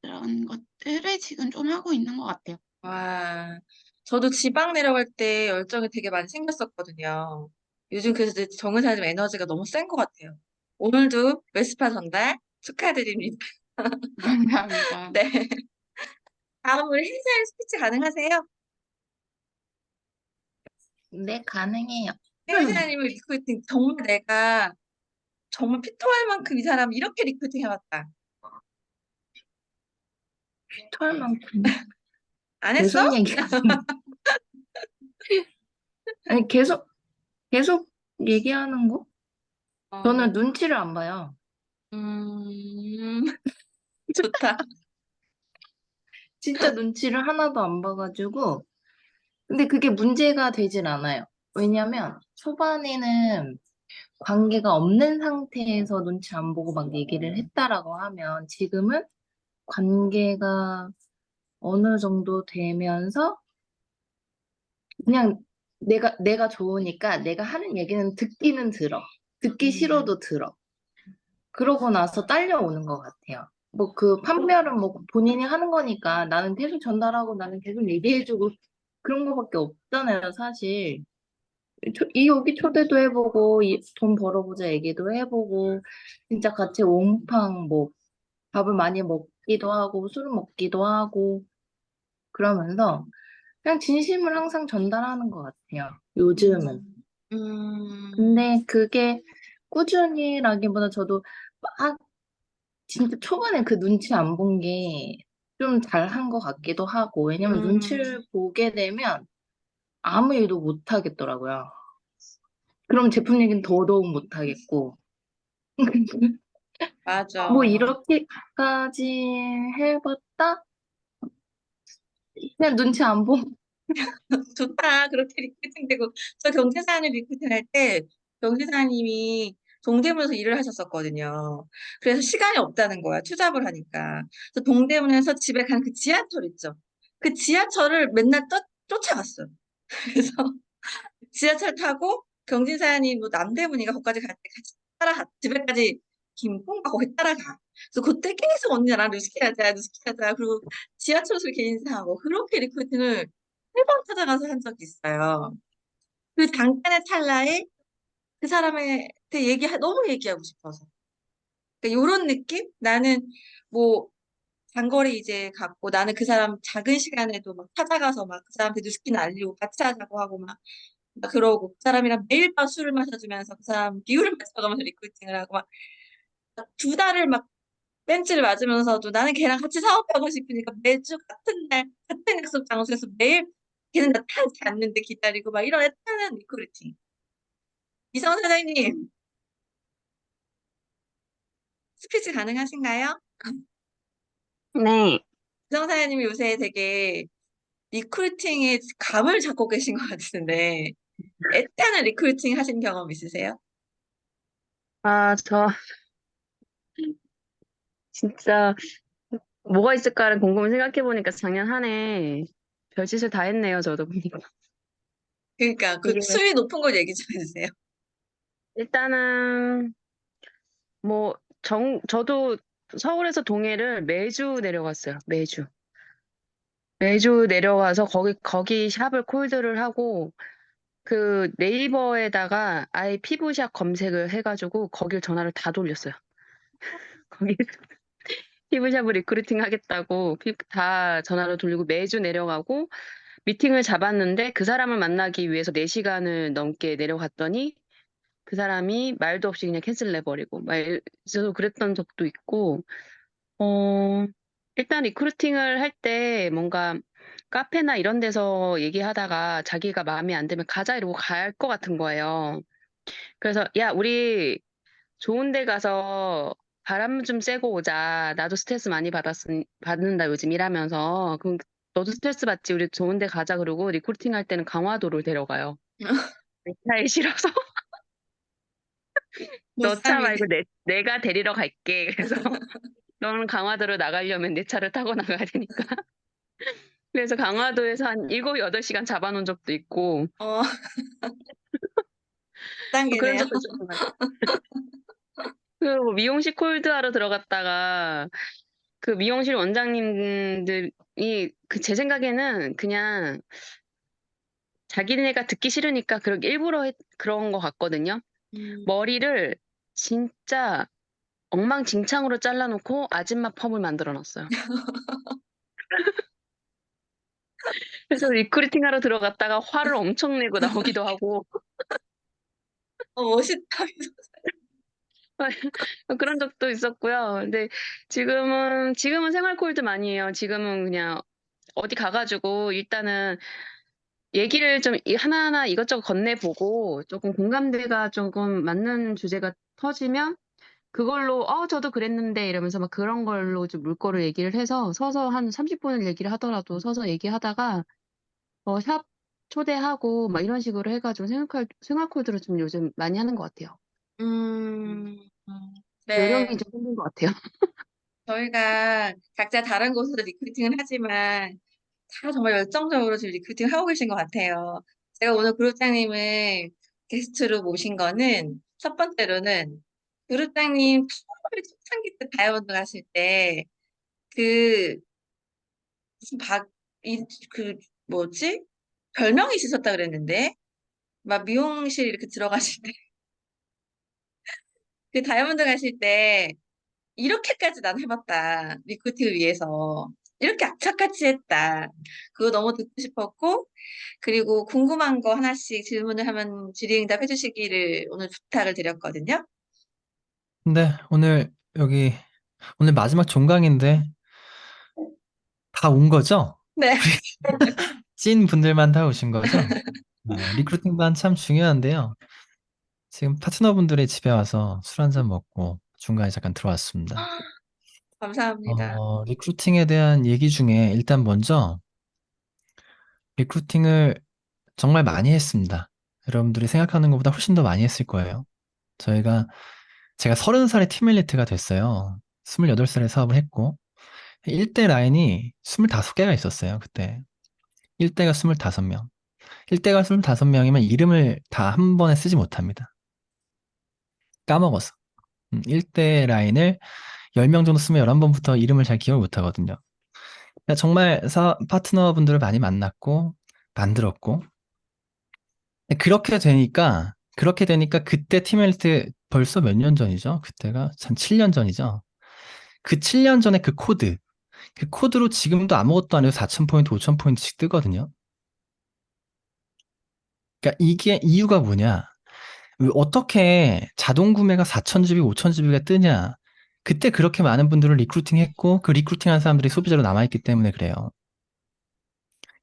그런 것들을 지금 좀 하고 있는 것 같아요. 와, 저도 지방 내려갈 때 열정이 되게 많이 생겼었거든요. 요즘 그래서 이제 정은사님 에너지가 너무 센 것 같아요. 오늘도 웨스파 전달 축하드립니다. 감사합니다. 네. 다음 우리 혜사님 스피치 가능하세요? 네, 가능해요. 혜사님을 리크루팅 정말 내가 정말 피토할 만큼 이 사람 이렇게 리크루팅 해왔다. 털만큼 안 했어? 계속 얘기 아니 계속 얘기하는 거? 어, 저는 눈치를 안 봐요. 음, 좋다. 진짜 눈치를 하나도 안 봐가지고 근데 그게 문제가 되진 않아요. 왜냐면 초반에는 관계가 없는 상태에서 눈치 안 보고 막 얘기를 했다라고 하면 지금은 관계가 어느 정도 되면서 그냥 내가 좋으니까 내가 하는 얘기는 듣기는 들어. 듣기 음, 싫어도 들어. 그러고 나서 딸려오는 것 같아요. 뭐 그 판별은 뭐 본인이 하는 거니까 나는 계속 전달하고 나는 계속 얘기해주고 그런 거밖에 없잖아요, 사실. 여기 초대도 해보고 돈 벌어보자 얘기도 해보고 진짜 같이 옹팡 뭐 밥을 많이 먹기도 하고 술을 먹기도 하고 그러면서 그냥 진심을 항상 전달하는 것 같아요. 요즘은. 음, 음, 근데 그게 꾸준히라기보다 저도 막 진짜 초반에 그 눈치 안 본 게 좀 잘한 것 같기도 하고, 왜냐면 음, 눈치를 보게 되면 아무 일도 못 하겠더라고요. 그럼 제품 얘기는 더더욱 못 하겠고, 뭐 맞아. 이렇게까지 해봤다? 그냥 눈치 안 보고, 좋다. 그렇게 리크루팅 되고. 저 경제사님 리크루팅 할 때 경제사님이 동대문에서 일을 하셨었거든요. 그래서 시간이 없다는 거야. 투잡을 하니까. 그래서 동대문에서 집에 가는 그 지하철 있죠. 그 지하철을 맨날 쫓아갔어요. 그래서 지하철 타고 경진사님 뭐 남대문인가 거기까지 갈 때 같이 집에까지 김뽕 가고 거기 따라가. 그래서 그때 계속 언니 나랑 루스키하자 루스키하자 그리고 지하철에서 이렇게 인사하고 그렇게 리크루팅을 3번 찾아가서 한 적이 있어요. 그 잠깐의 찰나에 그 사람한테 너무 얘기하고 싶어서. 그러니까 이런 느낌? 나는 뭐 장거리 이제 갔고 나는 그 사람 작은 시간에도 막 찾아가서 막 그 사람한테 뉴스키는 알리고 같이 하자고 하고 막 그러고 그 사람이랑 매일 밤 술을 마셔주면서 그 사람 비율을 맞춰가면서 리크루팅을 하고 막 2달을 막 벤치를 맞으면서도 나는 걔랑 같이 사업하고 싶으니까 매주 같은 날, 같은 약속 장소에서 매일 걔는 나 타지 않는데 기다리고 막 이런 애타는 리크루팅. 이성 사장님, 스피치 가능하신가요? 네. 이성 사장님이 요새 되게 리크루팅에 감을 잡고 계신 것 같은데, 애타는 리크루팅 하신 경험 있으세요? 아, 저 진짜 뭐가 있을까를 곰곰이 생각해보니까 작년 한 해 별짓을 다 했네요, 저도 보니까. 그러니까 그 이게 수위 높은 걸 얘기 좀 해주세요. 일단은 뭐 저도 서울에서 동해를 매주 내려갔어요. 매주. 매주 내려가서 거기 샵을 콜드를 하고 그 네이버에다가 아예 피부샷 검색을 해가지고 거길 전화를 다 돌렸어요. 거기 피부샵을 리크루팅 하겠다고 다 전화를 돌리고 매주 내려가고 미팅을 잡았는데 그 사람을 만나기 위해서 4시간을 넘게 내려갔더니 그 사람이 말도 없이 그냥 캔슬 내버리고 막 저도 그랬던 적도 있고 어 일단 리크루팅을 할 때 뭔가 카페나 이런 데서 얘기하다가 자기가 마음에 안 들면 가자 이러고 갈 것 같은 거예요. 그래서 야 우리 좋은 데 가서 바람 좀 쐬고 오자. 나도 스트레스 많이 받는다 요즘 일하면서. 그럼 너도 스트레스 받지. 우리 좋은 데 가자. 그러고 리크루팅 할 때는 강화도를 데려가요. 내 차에 실어서 너 차 보쌈이네. 말고 내가 데리러 갈게. 그래서 너는 강화도로 나가려면 내 차를 타고 나가야 되니까. 그래서 강화도에서 한 7, 8시간 잡아놓은 적도 있고 어, 그런 2단계네요. 적도 있었어요. 그리고 미용실 콜드하러 들어갔다가 그 미용실 원장님들이 제 생각에는 그냥 자기네가 듣기 싫으니까 그렇게 일부러 그런 것 같거든요. 음, 머리를 진짜 엉망진창으로 잘라놓고 아줌마 펌을 만들어 놨어요. 그래서 리크루팅하러 들어갔다가 화를 엄청 내고 나오기도 하고 멋있다. 그런 적도 있었고요. 근데 지금은 생활 콜드 많이 해요. 지금은 그냥 어디 가가지고 일단은 얘기를 좀 하나하나 이것저것 건네보고 조금 공감대가 조금 맞는 주제가 터지면 그걸로 저도 그랬는데 이러면서 막 그런 걸로 좀 물꼬를 얘기를 해서 서서 한 30분을 얘기를 하더라도 서서 얘기하다가 샵 초대하고 막 이런 식으로 해가지고 생활 코드를 좀 요즘 많이 하는 것 같아요. 음, 요령이 네. 좀 생긴 것 같아요. 저희가 각자 다른 곳으로 리크루팅을 하지만 다 정말 열정적으로 지금 리크루팅 하고 계신 것 같아요. 제가 오늘 그룹장님을 게스트로 모신 거는 첫 번째로는 그룹장님 처음에 초창기 때 다이아몬드 갔을 때 그 무슨 그 뭐지? 별명이 있으셨다 그랬는데 막 미용실 이렇게 들어가실 때 그 다이아몬드 가실 때 이렇게까지 난 해봤다. 리크루팅을 위해서. 이렇게 악착같이 했다. 그거 너무 듣고 싶었고, 그리고 궁금한 거 하나씩 질문을 하면 질의응답 해주시기를 오늘 부탁을 드렸거든요. 근데 오늘 마지막 종강인데 다 온 거죠? 네. 찐 분들만 다 오신 거죠? 리크루팅반 참 중요한데요. 지금 파트너분들이 집에 와서 술 한잔 먹고 중간에 잠깐 들어왔습니다. 감사합니다. 리크루팅에 대한 얘기 중에 일단 먼저 리크루팅을 정말 많이 했습니다. 여러분들이 생각하는 것보다 훨씬 더 많이 했을 거예요. 제가 30살에 팀밀리트가 됐어요. 28살에 사업을 했고 1대 라인이 25개가 있었어요, 그때. 1대가 25명. 1대가 25명이면 이름을 다 한 번에 쓰지 못합니다. 까먹어서. 1대 라인을 10명 정도 쓰면 11번부터 이름을 잘 기억을 못 하거든요. 그러니까 정말 파트너분들을 많이 만났고, 만들었고, 그렇게 되니까 그때 팀밀리트 벌써 몇 년 전이죠? 그때가 한 7년 전이죠? 그 7년 전에 그 코드로 지금도 아무것도 안 해도 4,000포인트, 5,000포인트씩 뜨거든요. 그러니까 이게 이유가 뭐냐? 어떻게 자동 구매가 4,000GB, 5,000GB가 뜨냐? 그때 그렇게 많은 분들을 리크루팅했고 그 리크루팅한 사람들이 소비자로 남아있기 때문에 그래요.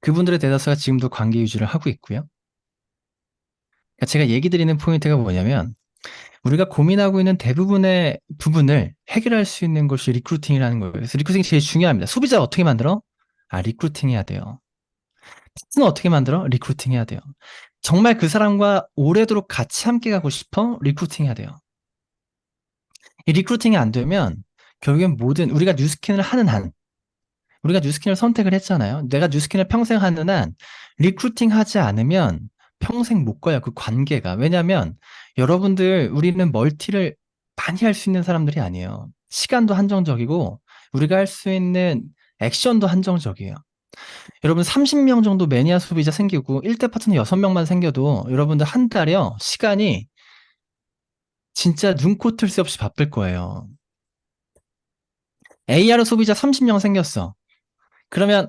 그분들의 대다수가 지금도 관계 유지를 하고 있고요. 그러니까 제가 얘기 드리는 포인트가 뭐냐면 우리가 고민하고 있는 대부분의 부분을 해결할 수 있는 것이 리크루팅이라는 거예요. 그래서 리크루팅이 제일 중요합니다. 소비자 어떻게 만들어? 리크루팅 해야 돼요. 파트너 어떻게 만들어? 리크루팅 해야 돼요. 정말 그 사람과 오래도록 같이 함께 가고 싶어? 리크루팅 해야 돼요. 이 리크루팅이 안 되면 결국엔 모든 우리가 뉴스킨을 하는 한 우리가 뉴스킨을 선택을 했잖아요. 내가 뉴스킨을 평생 하는 한 리크루팅 하지 않으면 평생 못 가요. 그 관계가. 왜냐면 여러분들 우리는 멀티를 많이 할 수 있는 사람들이 아니에요. 시간도 한정적이고 우리가 할 수 있는 액션도 한정적이에요. 여러분 30명 정도 매니아 소비자 생기고 1대 파트너 6명만 생겨도 여러분들 한 달에요. 시간이 진짜 눈코 뜰 새 없이 바쁠 거예요. AR 소비자 30명 생겼어. 그러면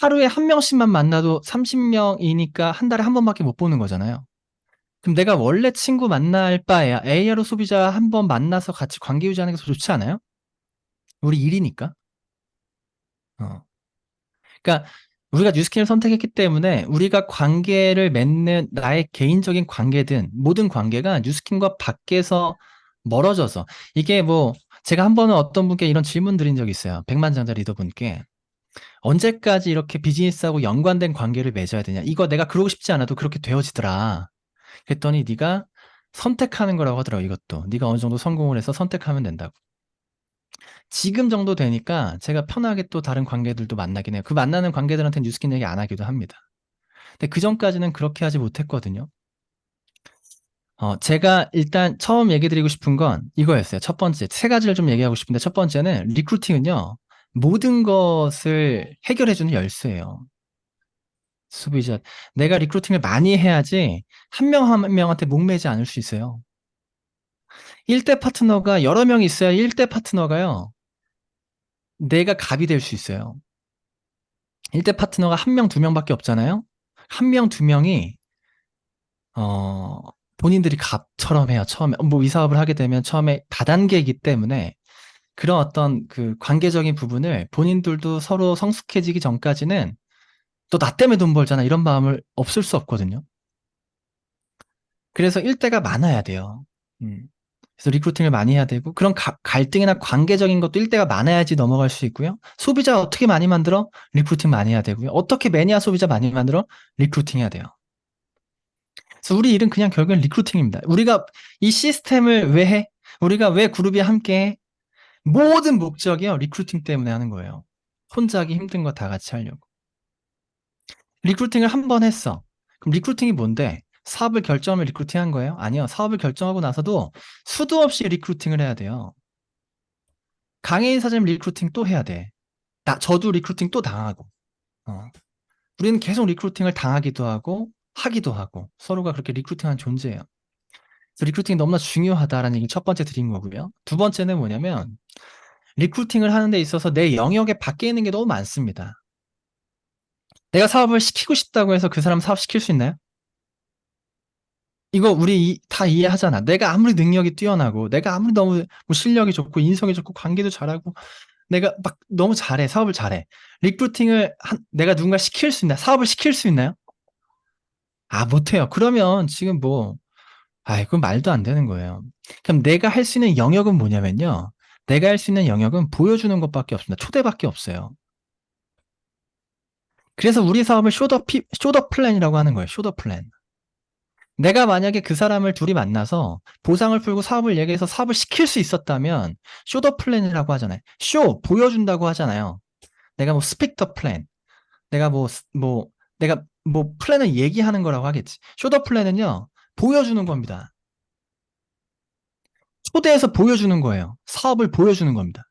하루에 한 명씩만 만나도 30명이니까 한 달에 한 번밖에 못 보는 거잖아요. 그럼 내가 원래 친구 만날 바에야 AR 소비자 한 번 만나서 같이 관계 유지하는 게 더 좋지 않아요? 우리 일이니까. 어. 그러니까 우리가 뉴스킨을 선택했기 때문에 우리가 관계를 맺는 나의 개인적인 관계든 모든 관계가 뉴스킨과 밖에서 멀어져서 이게 뭐 제가 한 번은 어떤 분께 이런 질문 드린 적이 있어요. 백만장자 리더분께. 언제까지 이렇게 비즈니스하고 연관된 관계를 맺어야 되냐. 이거 내가 그러고 싶지 않아도 그렇게 되어지더라. 그랬더니 네가 선택하는 거라고 하더라고 이것도. 네가 어느 정도 성공을 해서 선택하면 된다고. 지금 정도 되니까 제가 편하게 또 다른 관계들도 만나긴 해요. 그 만나는 관계들한테 뉴스킨 얘기 안 하기도 합니다. 근데 그전까지는 그렇게 하지 못했거든요. 제가 일단 처음 얘기 드리고 싶은 건 이거였어요. 첫 번째, 세 가지를 좀 얘기하고 싶은데 첫 번째는 리크루팅은요. 모든 것을 해결해주는 열쇠예요. 소비자. 내가 리크루팅을 많이 해야지 한 명 한 명한테 목매지 않을 수 있어요. 1대 파트너가 여러 명이 있어야 1대 파트너가요. 내가 갑이 될 수 있어요. 1대 파트너가 한 명, 두 명밖에 없잖아요. 한 명, 두 명이 본인들이 갑처럼 해요. 처음에 뭐 이 사업을 하게 되면 처음에 다단계이기 때문에 그런 어떤 그 관계적인 부분을 본인들도 서로 성숙해지기 전까지는 또 나 때문에 돈 벌잖아 이런 마음을 없을 수 없거든요. 그래서 1대가 많아야 돼요. 그래서 리크루팅을 많이 해야 되고 그런 갈등이나 관계적인 것도 1대가 많아야지 넘어갈 수 있고요. 소비자 어떻게 많이 만들어? 리크루팅 많이 해야 되고요. 어떻게 매니아 소비자 많이 만들어? 리크루팅 해야 돼요. 그래서 우리 일은 그냥 결국엔 리크루팅입니다. 우리가 이 시스템을 왜 해? 우리가 왜 그룹이 함께 해? 모든 목적이요. 리크루팅 때문에 하는 거예요. 혼자 하기 힘든 거 다 같이 하려고. 리크루팅을 한 번 했어. 그럼 리크루팅이 뭔데? 사업을 결정하면 리크루팅 한 거예요? 아니요. 사업을 결정하고 나서도 수도 없이 리크루팅을 해야 돼요. 강혜인 사장님 리크루팅 또 해야 돼. 저도 리크루팅 또 당하고. 우리는 계속 리크루팅을 당하기도 하고 하기도 하고 서로가 그렇게 리크루팅한 존재예요. 그래서 리크루팅이 너무나 중요하다라는 얘기 첫 번째 드린 거고요. 두 번째는 뭐냐면 리크루팅을 하는 데 있어서 내 영역에 밖에 있는 게 너무 많습니다. 내가 사업을 시키고 싶다고 해서 그 사람 사업 시킬 수 있나요? 이거 우리 다 이해하잖아. 내가 아무리 능력이 뛰어나고 내가 아무리 너무 뭐 실력이 좋고 인성이 좋고 관계도 잘하고 내가 막 너무 잘해. 사업을 잘해. 리크루팅을 내가 누군가 시킬 수 있나? 사업을 시킬 수 있나요? 못해요. 그러면 지금 그건 말도 안 되는 거예요. 그럼 내가 할 수 있는 영역은 뭐냐면요. 내가 할 수 있는 영역은 보여주는 것밖에 없습니다. 초대밖에 없어요. 그래서 우리 사업을 쇼더 플랜이라고 하는 거예요. 쇼더 플랜. 내가 만약에 그 사람을 둘이 만나서 보상을 풀고 사업을 얘기해서 사업을 시킬 수 있었다면 쇼더 플랜이라고 하잖아요. 보여준다고 하잖아요. 내가 스픽 더 플랜. 내가 내가 플랜을 얘기하는 거라고 하겠지. 쇼더 플랜은요. 보여주는 겁니다. 초대해서 보여주는 거예요. 사업을 보여주는 겁니다.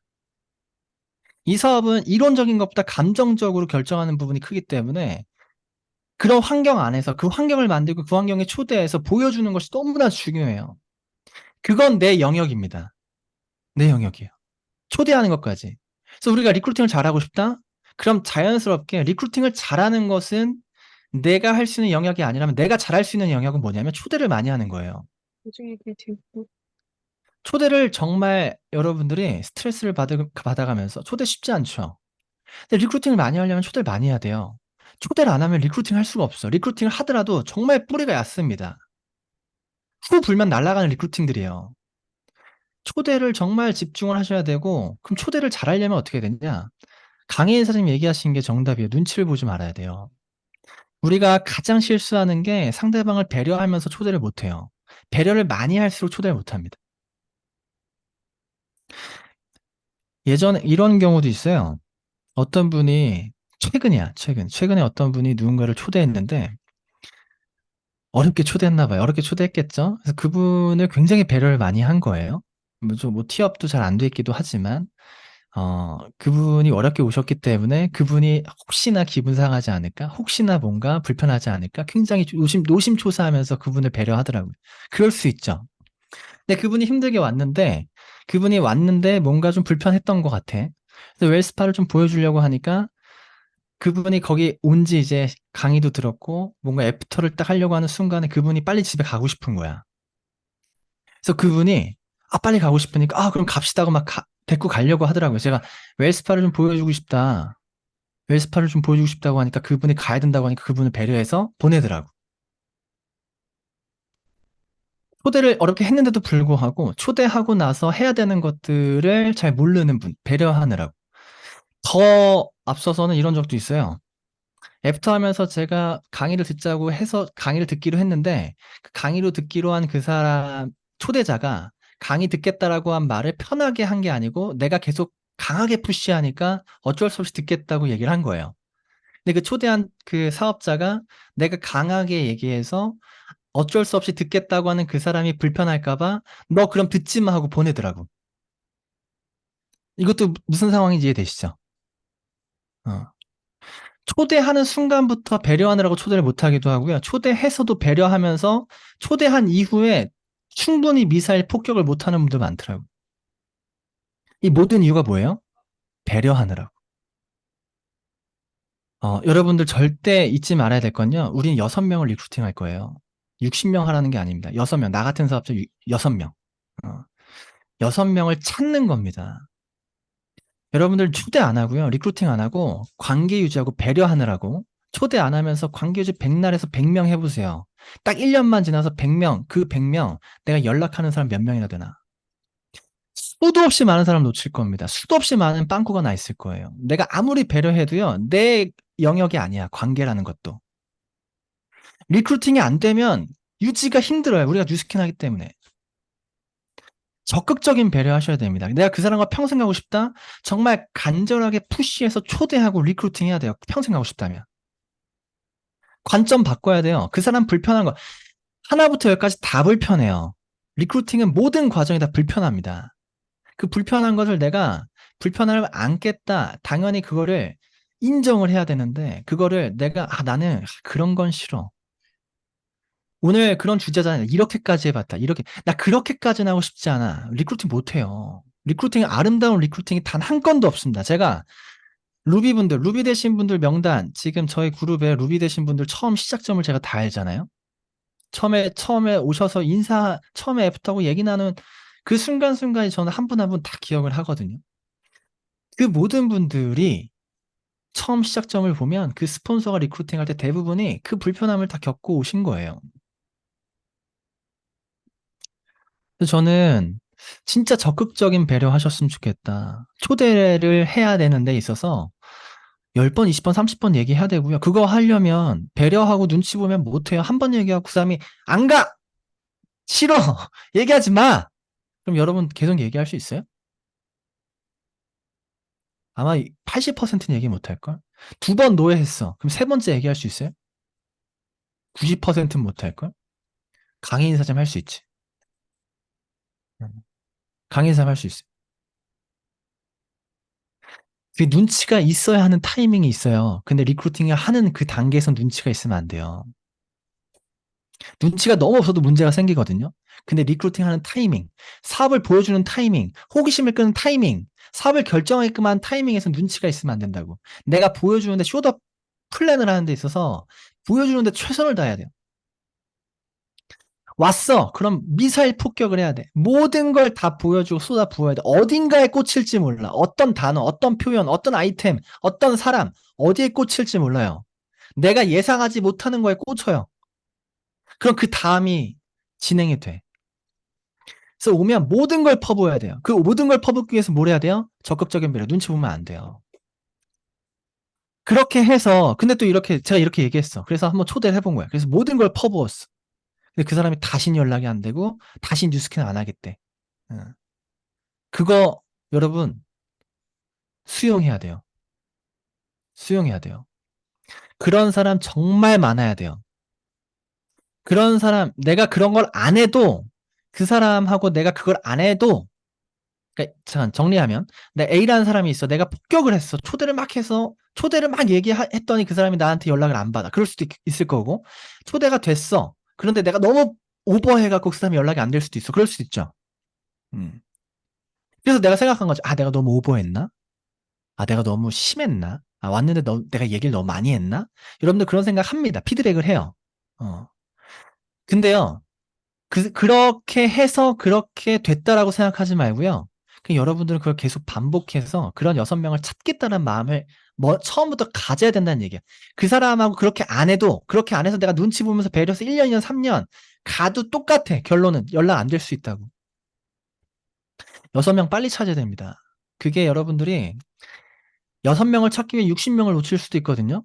이 사업은 이론적인 것보다 감정적으로 결정하는 부분이 크기 때문에 그런 환경 안에서 그 환경을 만들고 그 환경에 초대해서 보여주는 것이 너무나 중요해요. 그건 내 영역입니다. 내 영역이에요. 초대하는 것까지. 그래서 우리가 리크루팅을 잘하고 싶다? 그럼 자연스럽게 리크루팅을 잘하는 것은 내가 할 수 있는 영역이 아니라면 내가 잘할 수 있는 영역은 뭐냐면 초대를 많이 하는 거예요. 나중에 얘기해. 초대를 정말 여러분들이 스트레스를 받아가면서 초대 쉽지 않죠. 근데 리크루팅을 많이 하려면 초대를 많이 해야 돼요. 초대를 안 하면 리크루팅 할 수가 없어. 리크루팅을 하더라도 정말 뿌리가 얕습니다. 후 불면 날아가는 리크루팅들이에요. 초대를 정말 집중을 하셔야 되고, 그럼 초대를 잘하려면 어떻게 되냐? 강혜인 사장님 얘기하신 게 정답이에요. 눈치를 보지 말아야 돼요. 우리가 가장 실수하는 게 상대방을 배려하면서 초대를 못 해요. 배려를 많이 할수록 초대를 못 합니다. 예전에 이런 경우도 있어요. 어떤 분이 최근에 어떤 분이 누군가를 초대했는데 어렵게 초대했나 봐요. 어렵게 초대했겠죠. 그래서 그분을 굉장히 배려를 많이 한 거예요. 뭐 티업도 잘 안 됐기도 하지만 그분이 어렵게 오셨기 때문에 그분이 혹시나 기분 상하지 않을까? 혹시나 뭔가 불편하지 않을까? 굉장히 노심초사하면서 그분을 배려하더라고요. 그럴 수 있죠. 근데 그분이 왔는데 뭔가 좀 불편했던 것 같아. 그래서 웰스파를 좀 보여주려고 하니까 그분이 거기 온 지 이제 강의도 들었고 뭔가 애프터를 딱 하려고 하는 순간에 그분이 빨리 집에 가고 싶은 거야. 그래서 그분이 빨리 가고 싶으니까 그럼 갑시다 하고 막 데리고 가려고 하더라고요. 제가 웰스파를 좀 보여주고 싶다. 웰스파를 좀 보여주고 싶다고 하니까 그분이 가야 된다고 하니까 그분을 배려해서 보내더라고. 초대를 어렵게 했는데도 불구하고 초대하고 나서 해야 되는 것들을 잘 모르는 분, 배려하느라고. 더 앞서서는 이런 적도 있어요. 애프터 하면서 제가 강의를 듣자고 해서 강의를 듣기로 했는데 그 강의로 듣기로 한 그 사람 초대자가 강의 듣겠다라고 한 말을 편하게 한 게 아니고 내가 계속 강하게 푸시하니까 어쩔 수 없이 듣겠다고 얘기를 한 거예요. 근데 그 초대한 그 사업자가 내가 강하게 얘기해서 어쩔 수 없이 듣겠다고 하는 그 사람이 불편할까 봐 너 그럼 듣지 마 하고 보내더라고. 이것도 무슨 상황인지 이해되시죠? 어. 초대하는 순간부터 배려하느라고 초대를 못 하기도 하고요. 초대해서도 배려하면서 초대한 이후에 충분히 미사일 폭격을 못 하는 분들 많더라고요. 이 모든 이유가 뭐예요? 배려하느라고. 여러분들 절대 잊지 말아야 될 건요. 우리는 6명을 리크루팅 할 거예요. 60명 하라는 게 아닙니다. 6명. 나 같은 사업자 6명. 6명을 찾는 겁니다. 여러분들 초대 안 하고요. 리크루팅 안 하고 관계 유지하고 배려하느라고 초대 안 하면서 관계 유지 100날에서 100명 해보세요. 딱 1년만 지나서 100명, 그 100명 내가 연락하는 사람 몇 명이나 되나? 수도 없이 많은 사람 놓칠 겁니다. 수도 없이 많은 빵꾸가 나 있을 거예요. 내가 아무리 배려해도요. 내 영역이 아니야. 관계라는 것도. 리크루팅이 안 되면 유지가 힘들어요. 우리가 뉴스킨 하기 때문에. 적극적인 배려하셔야 됩니다. 내가 그 사람과 평생 가고 싶다? 정말 간절하게 푸시해서 초대하고 리크루팅 해야 돼요. 평생 가고 싶다면. 관점 바꿔야 돼요. 그 사람 불편한 거 하나부터 열까지 다 불편해요. 리크루팅은 모든 과정이 다 불편합니다. 그 불편한 것을 내가 불편함을 안겠다. 당연히 그거를 인정을 해야 되는데 그거를 내가 나는 그런 건 싫어. 오늘 그런 주제잖아요. 이렇게까지 해봤다. 나 그렇게까지는 하고 싶지 않아. 리크루팅 못해요. 아름다운 리크루팅이 단 한 건도 없습니다. 제가 루비 되신 분들 명단, 지금 저희 그룹에 루비 되신 분들 처음 시작점을 제가 다 알잖아요. 처음에 오셔서 처음에 애프터하고 얘기 나눈 그 순간순간이 저는 한 분 한 분 다 기억을 하거든요. 그 모든 분들이 처음 시작점을 보면 그 스폰서가 리크루팅 할 때 대부분이 그 불편함을 다 겪고 오신 거예요. 그래서 저는 진짜 적극적인 배려하셨으면 좋겠다. 초대를 해야 되는 데 있어서 10번, 20번, 30번 얘기해야 되고요. 그거 하려면 배려하고 눈치 보면 못해요. 한 번 얘기하고 그 사람이 안 가! 싫어! 얘기하지 마! 그럼 여러분 계속 얘기할 수 있어요? 아마 80%는 얘기 못할걸? 2번 노예했어. 그럼 3번째 얘기할 수 있어요? 90%는 못할걸? 강의 인사 좀 할 수 있지. 강의 인사 할 수 있어요. 그 눈치가 있어야 하는 타이밍이 있어요. 근데 리크루팅을 하는 그 단계에서 눈치가 있으면 안 돼요. 눈치가 너무 없어도 문제가 생기거든요. 근데 리크루팅 하는 타이밍, 사업을 보여주는 타이밍, 호기심을 끄는 타이밍, 사업을 결정하게끔 하는 타이밍에서 눈치가 있으면 안 된다고. 내가 보여주는데 쇼더 플랜을 하는 데 있어서 보여주는데 최선을 다해야 돼요. 왔어. 그럼 미사일 폭격을 해야 돼. 모든 걸 다 보여주고 쏟아 부어야 돼. 어딘가에 꽂힐지 몰라. 어떤 단어, 어떤 표현, 어떤 아이템, 어떤 사람, 어디에 꽂힐지 몰라요. 내가 예상하지 못하는 거에 꽂혀요. 그럼 그 다음이 진행이 돼. 그래서 오면 모든 걸 퍼부어야 돼요. 그 모든 걸 퍼붓기 위해서 뭘 해야 돼요? 적극적인 배려. 눈치 보면 안 돼요. 그렇게 해서, 근데 또 이렇게, 제가 이렇게 얘기했어. 그래서 한번 초대를 해본 거야. 그래서 모든 걸 퍼부었어. 근데 그 사람이 다신 연락이 안 되고, 다신 뉴스캔 안 하겠대. 응. 그거, 여러분, 수용해야 돼요. 수용해야 돼요. 그런 사람 정말 많아야 돼요. 그런 사람, 내가 그런 걸 안 해도, 그 사람하고 내가 그걸 안 해도, 그러니까 잠깐 정리하면, 내 A라는 사람이 있어. 내가 폭격을 했어. 초대를 막 해서, 초대를 막 얘기했더니 그 사람이 나한테 연락을 안 받아. 그럴 수도 있을 거고, 초대가 됐어. 그런데 내가 너무 오버해갖고 그 사람이 연락이 안 될 수도 있어. 그럴 수도 있죠. 음. 그래서 내가 생각한 거죠. 아, 내가 너무 오버했나? 아, 내가 너무 심했나? 아, 왔는데 내가 얘기를 너무 많이 했나? 여러분들 그런 생각 합니다. 피드백을 해요. 어. 근데요, 그렇게 해서 그렇게 됐다라고 생각하지 말고요. 여러분들은 그걸 계속 반복해서 그런 6명을 찾겠다는 마음을 처음부터 가져야 된다는 얘기야. 그 사람하고 그렇게 안 해도, 그렇게 안 해서 내가 눈치 보면서 배려해서 1년, 2년, 3년 가도 똑같아. 결론은 연락 안 될 수 있다고. 6명 빨리 찾아야 됩니다. 그게 여러분들이 6명을 찾기 위해 60명을 놓칠 수도 있거든요.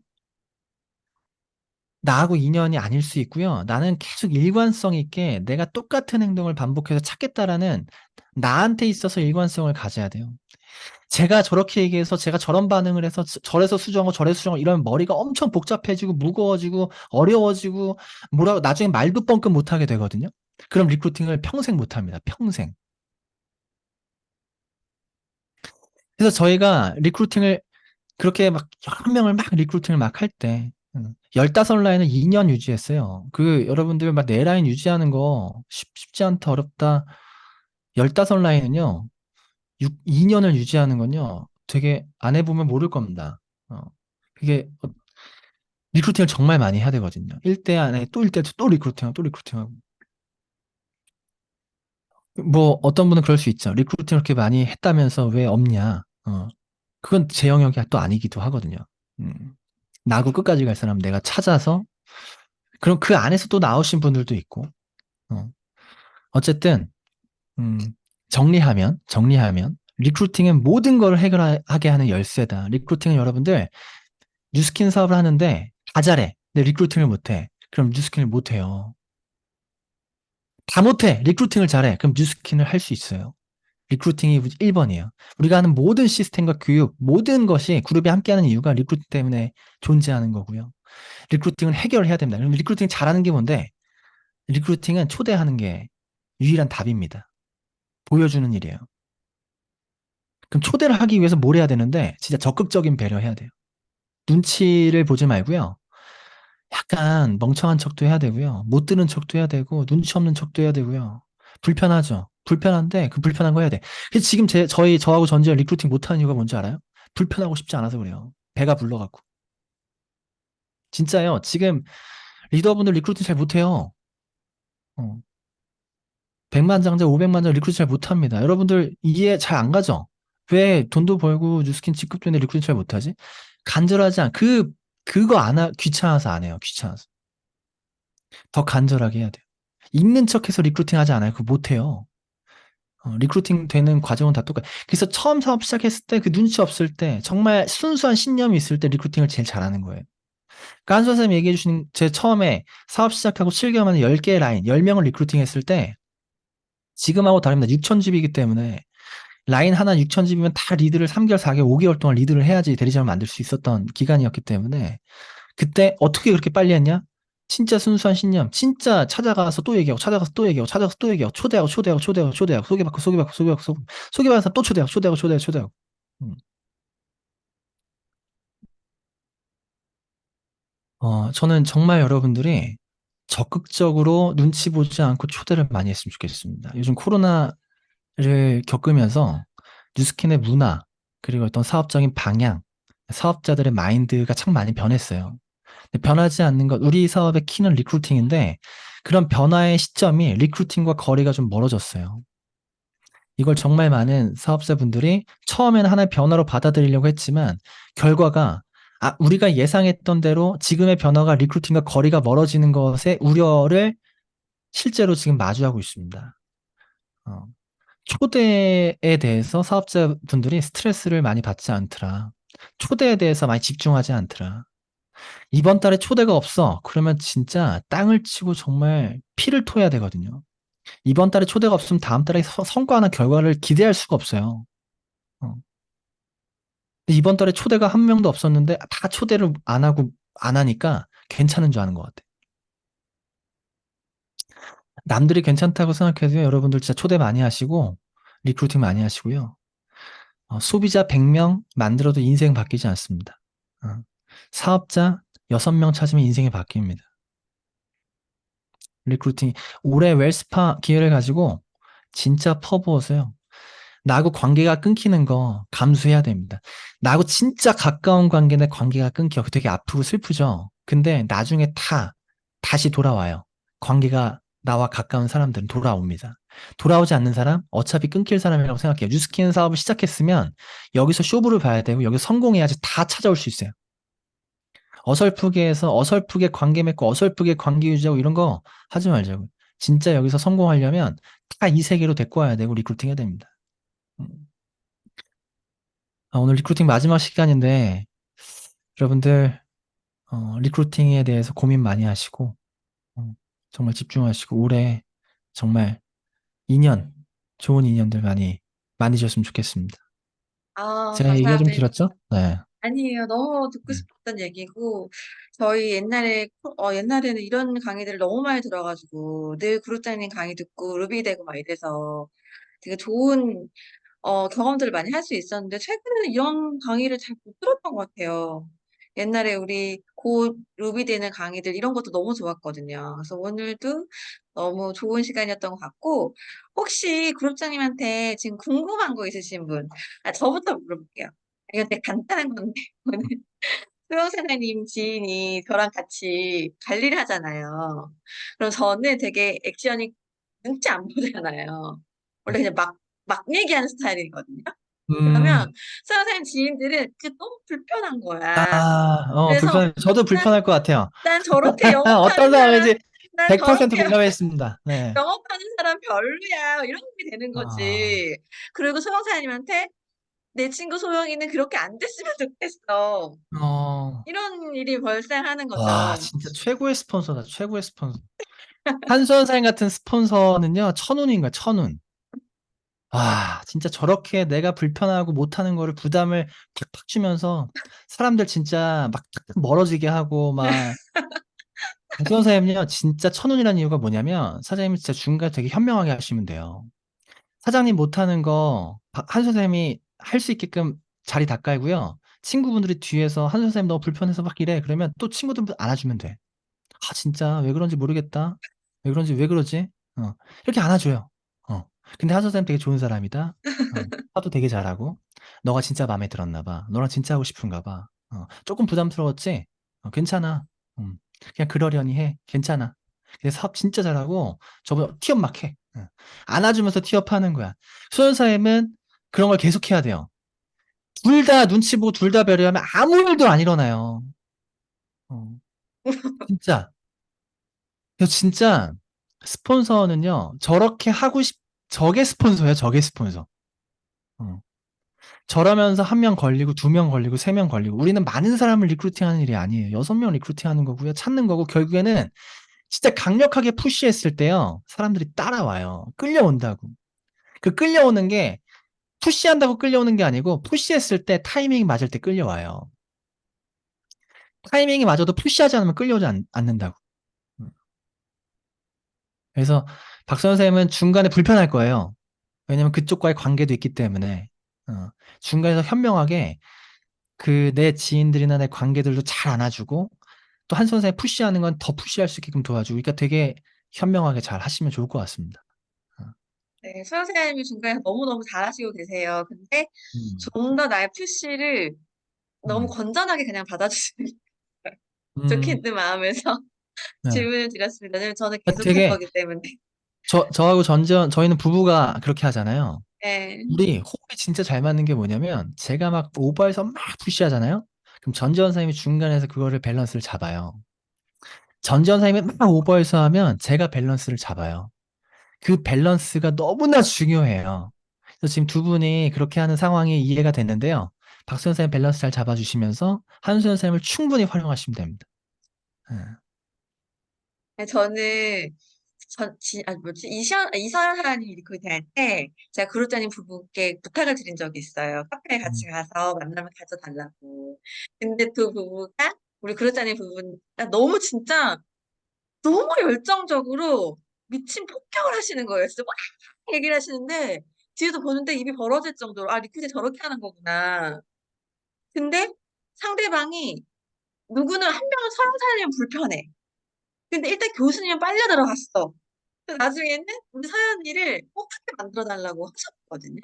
나하고 인연이 아닐 수 있고요. 나는 계속 일관성 있게 내가 똑같은 행동을 반복해서 찾겠다라는 나한테 있어서 일관성을 가져야 돼요. 제가 저렇게 얘기해서 제가 저런 반응을 해서 저래서 수정하고 저래서 수정하고 이러면 머리가 엄청 복잡해지고 무거워지고 어려워지고 뭐라고 나중에 말도 뻥끗 못하게 되거든요. 그럼 리크루팅을 평생 못합니다. 평생. 그래서 저희가 리크루팅을 그렇게 막 여러 명을 막 리크루팅을 막 할 때 15라인을 2년 유지했어요. 여러분들 막 4라인 유지하는 거 쉽지 않다, 어렵다. 15라인은요. 2년을 유지하는 건요. 되게 안 해보면 모를 겁니다. 그게 리크루팅을 정말 많이 해야 되거든요. 1대 안에 또 1대 또 리크루팅하고 또 리크루팅하고. 뭐 어떤 분은 그럴 수 있죠. 리크루팅을 그렇게 많이 했다면서 왜 없냐. 그건 제 영역이 또 아니기도 하거든요. 나하고 끝까지 갈 사람 내가 찾아서 그럼 그 안에서 또 나오신 분들도 있고 어쨌든 정리하면 리크루팅은 모든 걸 해결하게 하는 열쇠다. 리크루팅은 여러분들 뉴스킨 사업을 하는데 다 잘해. 근데 리크루팅을 못해. 그럼 뉴스킨을 못해요. 다 못해. 리크루팅을 잘해. 그럼 뉴스킨을 할 수 있어요. 리크루팅이 1번이에요. 우리가 하는 모든 시스템과 교육, 모든 것이 그룹이 함께하는 이유가 리크루팅 때문에 존재하는 거고요. 리크루팅을 해결해야 됩니다. 그럼 리크루팅 잘하는 게 뭔데? 리크루팅은 초대하는 게 유일한 답입니다. 보여주는 일이에요. 그럼 초대를 하기 위해서 뭘 해야 되는데 진짜 적극적인 배려해야 돼요. 눈치를 보지 말고요. 약간 멍청한 척도 해야 되고요. 못 들은 척도 해야 되고 눈치 없는 척도 해야 되고요. 불편하죠. 불편한데 그 불편한 거 해야 돼. 그래서 지금 저하고 전지현 리크루팅 못하는 이유가 뭔지 알아요? 불편하고 싶지 않아서 그래요. 배가 불러갖고. 진짜요. 지금 리더분들 리크루팅 잘 못해요. 100만 장자, 500만 장 리크루팅 잘 못합니다. 여러분들 이해 잘 안 가죠? 왜 돈도 벌고 뉴스킨 직급도 있는데 리크루팅 잘 못하지? 간절하지 않, 그거 귀찮아서 안 해요. 귀찮아서. 더 간절하게 해야 돼요. 있는 척해서 리크루팅 하지 않아요. 그거 못해요. 리크루팅 되는 과정은 다 똑같아요. 그래서 처음 사업 시작했을 때 그 눈치 없을 때 정말 순수한 신념이 있을 때 리크루팅을 제일 잘하는 거예요. 그러니까 한수 선생님이 얘기해 주신 제 처음에 사업 시작하고 7개월 만에 10개의 라인, 10명을 리크루팅 했을 때 지금하고 다릅니다. 6,000집이기 때문에 라인 하나 6,000집이면 다 리드를 3개월, 4개월, 5개월 동안 리드를 해야지 대리점을 만들 수 있었던 기간이었기 때문에 그때 어떻게 그렇게 빨리 했냐? 진짜 순수한 신념, 진짜 찾아가서 또 얘기하고, 찾아가서 또 얘기하고, 찾아가서 또 얘기하고, 초대하고, 소개받고, 소개받아서 또 초대하고. 저는 정말 여러분들이 적극적으로 눈치 보지 않고 초대를 많이 했으면 좋겠습니다. 요즘 코로나를 겪으면서 뉴스킨의 문화, 그리고 어떤 사업적인 방향, 사업자들의 마인드가 참 많이 변했어요. 근데 변하지 않는 것, 우리 사업의 키는 리크루팅인데 그런 변화의 시점이 리크루팅과 거리가 좀 멀어졌어요. 이걸 정말 많은 사업자분들이 처음에는 하나의 변화로 받아들이려고 했지만 결과가 우리가 예상했던 대로 지금의 변화가 리크루팅과 거리가 멀어지는 것의 우려를 실제로 지금 마주하고 있습니다. 어, 초대에 대해서 사업자분들이 스트레스를 많이 받지 않더라. 초대에 대해서 많이 집중하지 않더라. 이번 달에 초대가 없어. 그러면 진짜 땅을 치고 정말 피를 토해야 되거든요. 이번 달에 초대가 없으면 다음 달에 성과나 결과를 기대할 수가 없어요. 어. 근데 이번 달에 초대가 한 명도 없었는데 다 초대를 안 하니까 괜찮은 줄 아는 것 같아요. 남들이 괜찮다고 생각해도요, 여러분들 진짜 초대 많이 하시고, 리크루팅 많이 하시고요. 소비자 100명 만들어도 인생 바뀌지 않습니다. 사업자 6명 찾으면 인생이 바뀝니다. 리크루팅, 올해 웰스파 기회를 가지고 진짜 퍼부어서요. 나하고 관계가 끊기는 거 감수해야 됩니다. 나하고 진짜 가까운 관계인데 관계가 끊겨. 되게 아프고 슬프죠? 근데 나중에 다시 돌아와요. 관계가 나와 가까운 사람들은 돌아옵니다. 돌아오지 않는 사람, 어차피 끊길 사람이라고 생각해요. 뉴스킨 사업을 시작했으면 여기서 쇼부를 봐야 되고 여기서 성공해야지 다 찾아올 수 있어요. 어설프게 해서 어설프게 관계 맺고 어설프게 관계 유지하고 이런 거 하지 말자고. 진짜 여기서 성공하려면 다 이 세계로 데리고 와야 되고 리크루팅 해야 됩니다. 음. 오늘 리크루팅 마지막 시간인데 여러분들 리크루팅에 대해서 고민 많이 하시고 정말 집중하시고 올해 정말 2년 좋은 인연들 많이 만드셨으면 좋겠습니다. 제가 얘기가 좀 감사합니다. 길었죠? 네. 아니에요. 너무 듣고 네. 싶었던 얘기고, 저희 옛날에는 이런 강의들을 너무 많이 들어가지고, 늘 구루장님 강의 듣고, 루비 되고 막 이래서 되게 좋은, 경험들을 많이 할 수 있었는데, 최근에는 이런 강의를 잘 못 들었던 것 같아요. 옛날에 우리 고 루비 되는 강의들 이런 것도 너무 좋았거든요. 그래서 오늘도 너무 좋은 시간이었던 것 같고, 혹시 구루장님한테 지금 궁금한 거 있으신 분? 저부터 물어볼게요. 이건 되게 간단한 건데, 오늘 수영사장님 지인이 저랑 같이 관리를 하잖아요. 그럼 저는 되게 액션이 눈치 안 보잖아요. 원래 그냥 막 얘기하는 스타일이거든요. 음, 그러면 수영사장님 지인들은 그게 너무 불편한 거야. 그래서 저도 난, 불편할 것 같아요. 난 저렇게 어떤 영업하는 사람, 상황인지 난 100% 저렇게 공감했습니다. 네. 영업하는 사람 별로야. 이런 게 되는 아, 거지. 그리고 수영사장님한테 내 친구 소영이는 그렇게 안 됐으면 좋겠어. 어, 이런 일이 발생하는 와, 거죠. 진짜 최고의 스폰서다, 최고의 스폰서. 한수원사님 같은 스폰서는요, 천운인 거야, 천운. 진짜 저렇게 내가 불편하고 못하는 거를 부담을 팍팍 주면서 사람들 진짜 막 멀어지게 하고 막 박수원 사장님은요 진짜 천운이라는 이유가 뭐냐면 사장님이 진짜 중간에 되게 현명하게 하시면 돼요. 사장님 못하는 거 한 선생님이 할 수 있게끔 자리 다 깔고요. 친구분들이 뒤에서 한 선생님 너무 불편해서 막 이래 그러면 또 친구들 안아주면 돼. 진짜 왜 그런지 모르겠다. 왜 그런지 왜 그러지? 이렇게 안아줘요. 어. 근데 한 선생님 되게 좋은 사람이다. 화도 되게 잘하고 너가 진짜 마음에 들었나 봐. 너랑 진짜 하고 싶은가 봐. 조금 부담스러웠지? 괜찮아. 그냥 그러려니 해. 괜찮아. 근데 사업 진짜 잘하고 저보다 티업 막 해. 안아주면서 티업하는 거야. 소연사님은 그런 걸 계속해야 돼요. 둘 다 눈치 보고 둘 다 배려하면 아무 일도 안 일어나요. 어, 진짜. 그래서 진짜 스폰서는요, 저게 스폰서예요, 저게 스폰서. 어. 저러면서 한 명 걸리고, 2명 걸리고, 3명 걸리고, 우리는 많은 사람을 리크루팅하는 일이 아니에요. 6명 리크루팅하는 거고요, 찾는 거고, 결국에는 진짜 강력하게 푸시했을 때요, 사람들이 따라와요. 끌려온다고. 그 끌려오는 게, 푸시한다고 끌려오는 게 아니고, 푸시했을 때 타이밍이 맞을 때 끌려와요. 타이밍이 맞아도 푸시하지 않으면 끌려오지 않는다고. 음. 그래서 박 선생님은 중간에 불편할 거예요. 왜냐면 그쪽과의 관계도 있기 때문에 중간에서 현명하게 그 내 지인들이나 내 관계들도 잘 안아주고 또 한 선생님 푸시하는 건 더 푸시할 수 있게끔 도와주고 그러니까 되게 현명하게 잘 하시면 좋을 것 같습니다. 어, 네, 수영사장님이 중간에 너무너무 잘하시고 계세요. 근데 음, 좀 더 나의 푸시를 너무 음, 건전하게 그냥 받아주시면 음, 좋겠는 마음에서 네. 질문을 드렸습니다. 왜냐면 저는 계속 할 되게, 거기 때문에. 저하고 저희는 부부가 그렇게 하잖아요. 네. 우리 호흡이 진짜 잘 맞는 게 뭐냐면, 제가 막 오버해서 막 푸시하잖아요? 그럼 전지현 선생님이 중간에서 그거를 밸런스를 잡아요. 전지현 선생님이 막 오버해서 하면 제가 밸런스를 잡아요. 그 밸런스가 너무나 중요해요. 그래서 지금 두 분이 그렇게 하는 상황이 이해가 됐는데요. 박수현 선생님 밸런스 잘 잡아주시면서 한수현 선생님을 충분히 활용하시면 됩니다. 예. 네, 저는 뭐지 이서연이 리코딩 할 때 제가 구루자님 부부께 부탁을 드린 적이 있어요. 카페에 같이 음. 가서 만나면 가져달라고. 근데 두 부부가 우리 구루자님 부부가 너무 진짜 너무 열정적으로 미친 폭격을 하시는 거예요. 진짜 막 얘기를 하시는데 뒤에서 보는데 입이 벌어질 정도로 아 리코딩 저렇게 하는 거구나. 근데 상대방이 누구는 한 명은 서영 살리면 불편해. 근데 일단 교수님은 빨려 들어갔어. 그래서 나중에는 우리 서연이를 뽑게 만들어 달라고 하셨거든요.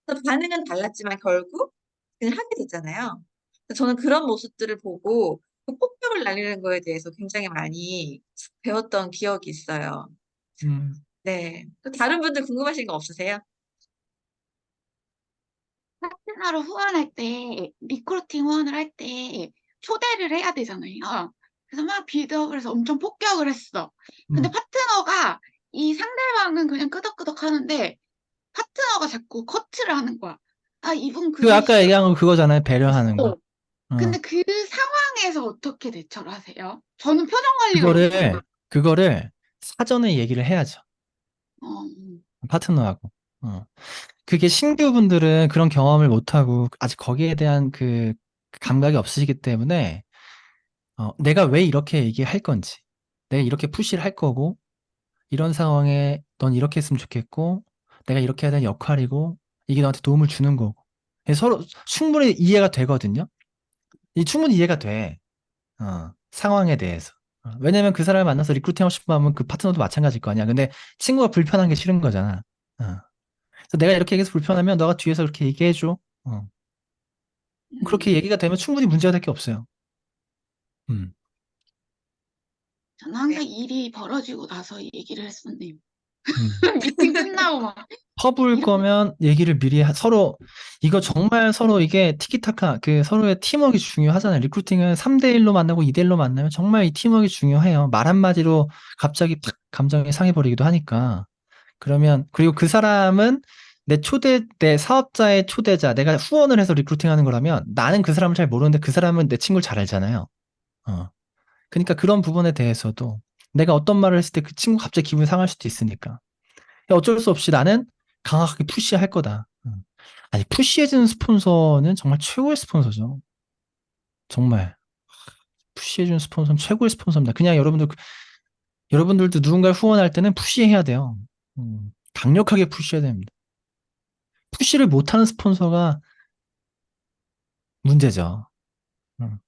그래서 반응은 달랐지만 결국 그냥 하게 됐잖아요. 그래서 저는 그런 모습들을 보고 그 폭격을 날리는 거에 대해서 굉장히 많이 배웠던 기억이 있어요. 음. 네. 또 다른 분들 궁금하신 거 없으세요? 파트너로 후원할 때, 리크루팅 후원을 할 때 초대를 해야 되잖아요. 그래서 막 빌드업을 해서 엄청 폭격을 했어. 근데 음. 파트너가 이 상대방은 그냥 끄덕끄덕 하는데 파트너가 자꾸 커트를 하는 거야. 아, 이분 그 그거 아까 있어. 얘기한 거 그거잖아요. 배려하는 거. 근데 어. 그 상황에서 어떻게 대처를 하세요? 저는 표정 관리가 못해요. 그거를 사전에 얘기를 해야죠. 어, 파트너하고. 어. 그게 신규분들은 그런 경험을 못하고 아직 거기에 대한 그 감각이 없으시기 때문에 내가 왜 이렇게 얘기할 건지, 내가 이렇게 푸시를 할 거고, 이런 상황에 넌 이렇게 했으면 좋겠고, 내가 이렇게 해야 되는 역할이고, 이게 너한테 도움을 주는 거고. 서로 충분히 이해가 되거든요. 충분히 이해가 돼. 상황에 대해서. 왜냐면 그 사람을 만나서 리크루팅 하고 싶어 하면 그 파트너도 마찬가지일 거 아니야. 근데 친구가 불편한 게 싫은 거잖아. 그래서 내가 이렇게 얘기해서 불편하면 너가 뒤에서 그렇게 얘기해줘. 그렇게 얘기가 되면 충분히 문제가 될 게 없어요. 음. 저는 네. 항상 일이 벌어지고 나서 얘기를 했었네요. 음. 미팅 끝나고 막 퍼부을 거면 얘기를 미리 서로 이거 정말 서로 이게 티키타카 그 서로의 팀워크가 중요하잖아요. 리크루팅은 3대1로 만나고 2대1로 만나면 정말 이 팀워크가 중요해요. 말 한마디로 갑자기 팍 감정이 상해버리기도 하니까. 그러면 그리고 그 사람은 내 사업자의 초대자, 내가 후원을 해서 리크루팅하는 거라면 나는 그 사람을 잘 모르는데 그 사람은 내 친구를 잘 알잖아요. 그러니까 그런 부분에 대해서도 내가 어떤 말을 했을 때 그 친구 갑자기 기분이 상할 수도 있으니까. 어쩔 수 없이 나는 강하게 푸시할 거다. 아니, 푸시해주는 스폰서는 정말 최고의 스폰서죠. 정말. 푸시해주는 스폰서는 최고의 스폰서입니다. 그냥 여러분들도 누군가를 후원할 때는 푸시해야 돼요. 강력하게 푸시해야 됩니다. 푸시를 못하는 스폰서가 문제죠. 음,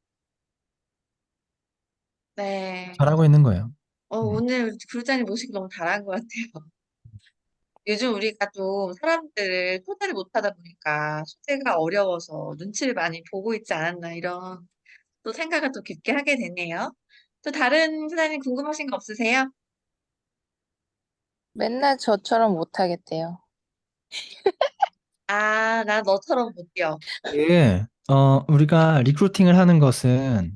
네. 잘하고 있는 거예요. 오늘 구루자님 모시기 너무 잘한 것 같아요. 요즘 우리가 좀 사람들을 초대를 못하다 보니까 소재가 어려워서 눈치를 많이 보고 있지 않았나 이런 또 생각을 또 깊게 하게 되네요. 또 다른 사장님 궁금하신 거 없으세요? 맨날 저처럼 못하겠대요. 아, 나 너처럼 못 뛰어. 예, 우리가 리크루팅을 하는 것은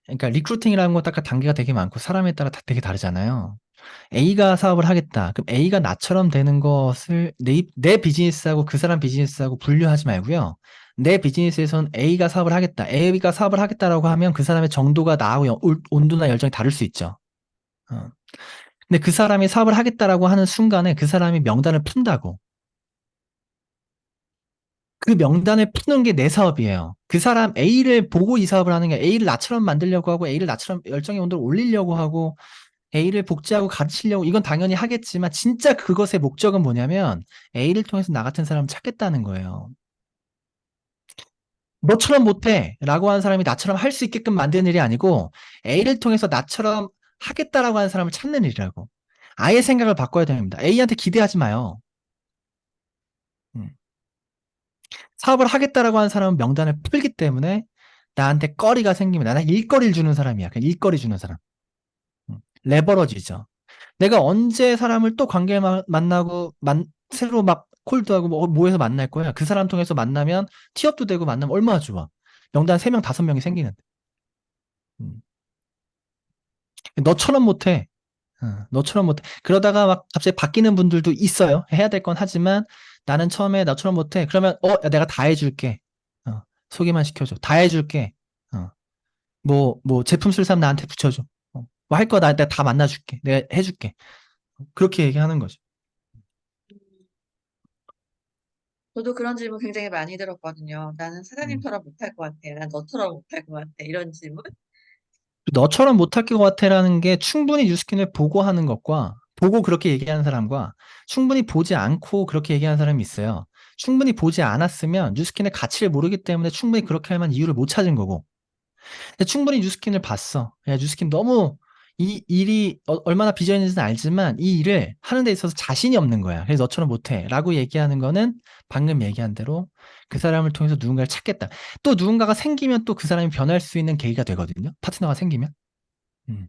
그러니까 리크루팅이라는 건 딱 단계가 되게 많고 사람에 따라 되게 다르잖아요. A가 사업을 하겠다. 그럼 A가 나처럼 되는 것을 내 비즈니스하고 그 사람 비즈니스하고 분류하지 말고요. 내 비즈니스에선 A가 사업을 하겠다. A가 사업을 하겠다라고 하면 그 사람의 정도가 나하고 온도나 열정이 다를 수 있죠. 어. 근데 그 사람이 사업을 하겠다라고 하는 순간에 그 사람이 명단을 푼다고. 그 명단을 푸는 게 내 사업이에요. 그 사람 A를 보고 이 사업을 하는 게 A를 나처럼 만들려고 하고 A를 나처럼 열정의 온도를 올리려고 하고 A를 복제하고 가르치려고 이건 당연히 하겠지만 진짜 그것의 목적은 뭐냐면 A를 통해서 나 같은 사람을 찾겠다는 거예요. 너처럼 못해 라고 하는 사람이 나처럼 할 수 있게끔 만드는 일이 아니고 A를 통해서 나처럼 하겠다라고 하는 사람을 찾는 일이라고. 아예 생각을 바꿔야 됩니다. A한테 기대하지 마요. 음. 사업을 하겠다라고 하는 사람은 명단을 풀기 때문에 나한테 거리가 생기면 나는 일거리를 주는 사람이야. 그냥 일거리 주는 사람. 레버러지죠. 내가 언제 사람을 또 관계에 만나고 새로 막 콜드하고 뭐 해서 만날 거야. 그 사람 통해서 만나면 티업도 되고 만나면 얼마나 좋아. 명단 3명, 5명이 생기는데. 음. 너처럼 못해. 너처럼 못해. 그러다가 막 갑자기 바뀌는 분들도 있어요. 해야 될 건 하지만 나는 처음에 너처럼 못해. 그러면 야, 내가 다 해줄게. 소개만 시켜줘. 다 해줄게. 뭐 제품 쓸 사람 나한테 붙여줘. 뭐 할 거 내가 다 만나줄게. 내가 해줄게. 그렇게 얘기하는 거죠. 저도 그런 질문 굉장히 많이 들었거든요. 나는 음. 사장님처럼 못할 것 같아. 난 너처럼 못할 것 같아. 이런 질문. 너처럼 못할 것 같아라는 게 충분히 뉴스킨을 보고 하는 것과 보고 그렇게 얘기하는 사람과 충분히 보지 않고 그렇게 얘기하는 사람이 있어요. 충분히 보지 않았으면 뉴스킨의 가치를 모르기 때문에 충분히 그렇게 할 만한 이유를 못 찾은 거고 근데 충분히 뉴스킨을 봤어. 야, 뉴스킨 너무 이 일이 얼마나 비전인지는 알지만 이 일을 하는 데 있어서 자신이 없는 거야. 그래서 너처럼 못해. 라고 얘기하는 거는 방금 얘기한 대로 그 사람을 통해서 누군가를 찾겠다. 또 누군가가 생기면 또 그 사람이 변할 수 있는 계기가 되거든요. 파트너가 생기면. 음.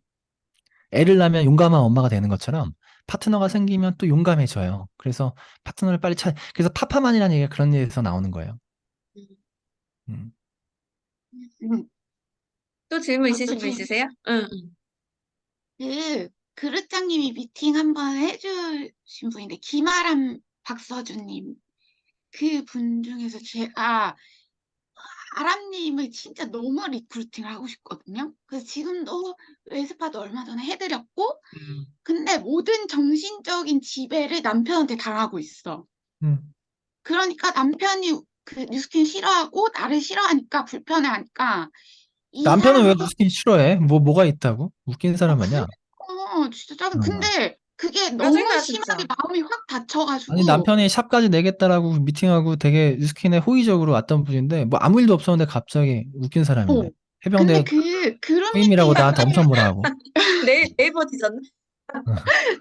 애를 낳으면 용감한 엄마가 되는 것처럼 파트너가 생기면 또 용감해져요. 그래서 파트너를 빨리 그래서 파파만이라는 얘기가 그런 얘기에서 나오는 거예요. 음. 음, 또 질문 또 있으신 분 있으세요? 응. 그릇장님이 미팅 한번 해주신 분인데, 김아람 박서준님. 그 분 중에서 제가 아람님을 진짜 너무 리크루팅을 하고 싶거든요. 그래서 지금도 웨스파도 얼마 전에 해드렸고, 근데 모든 정신적인 지배를 남편한테 당하고 있어. 음. 그러니까 남편이 그 뉴스킨 싫어하고 나를 싫어하니까 불편해하니까 이 남편은 왜 사람을 뉴스킨 싫어해? 뭐가 있다고? 웃긴 사람 아니야? 진짜 짜증. 어. 근데 그게 너무 짜증나, 심하게 진짜. 마음이 확 아니 다쳐가지고 남편이 샵까지 내겠다라고 미팅하고 되게 뉴스킨에 호의적으로 왔던 분인데 뭐 아무 일도 없었는데 갑자기 웃긴 사람이네. 어. 근데 해병대 그런 후임이라고 미팅에 나한테 엄청 뭐라 하고. 네이버 뒤졌네.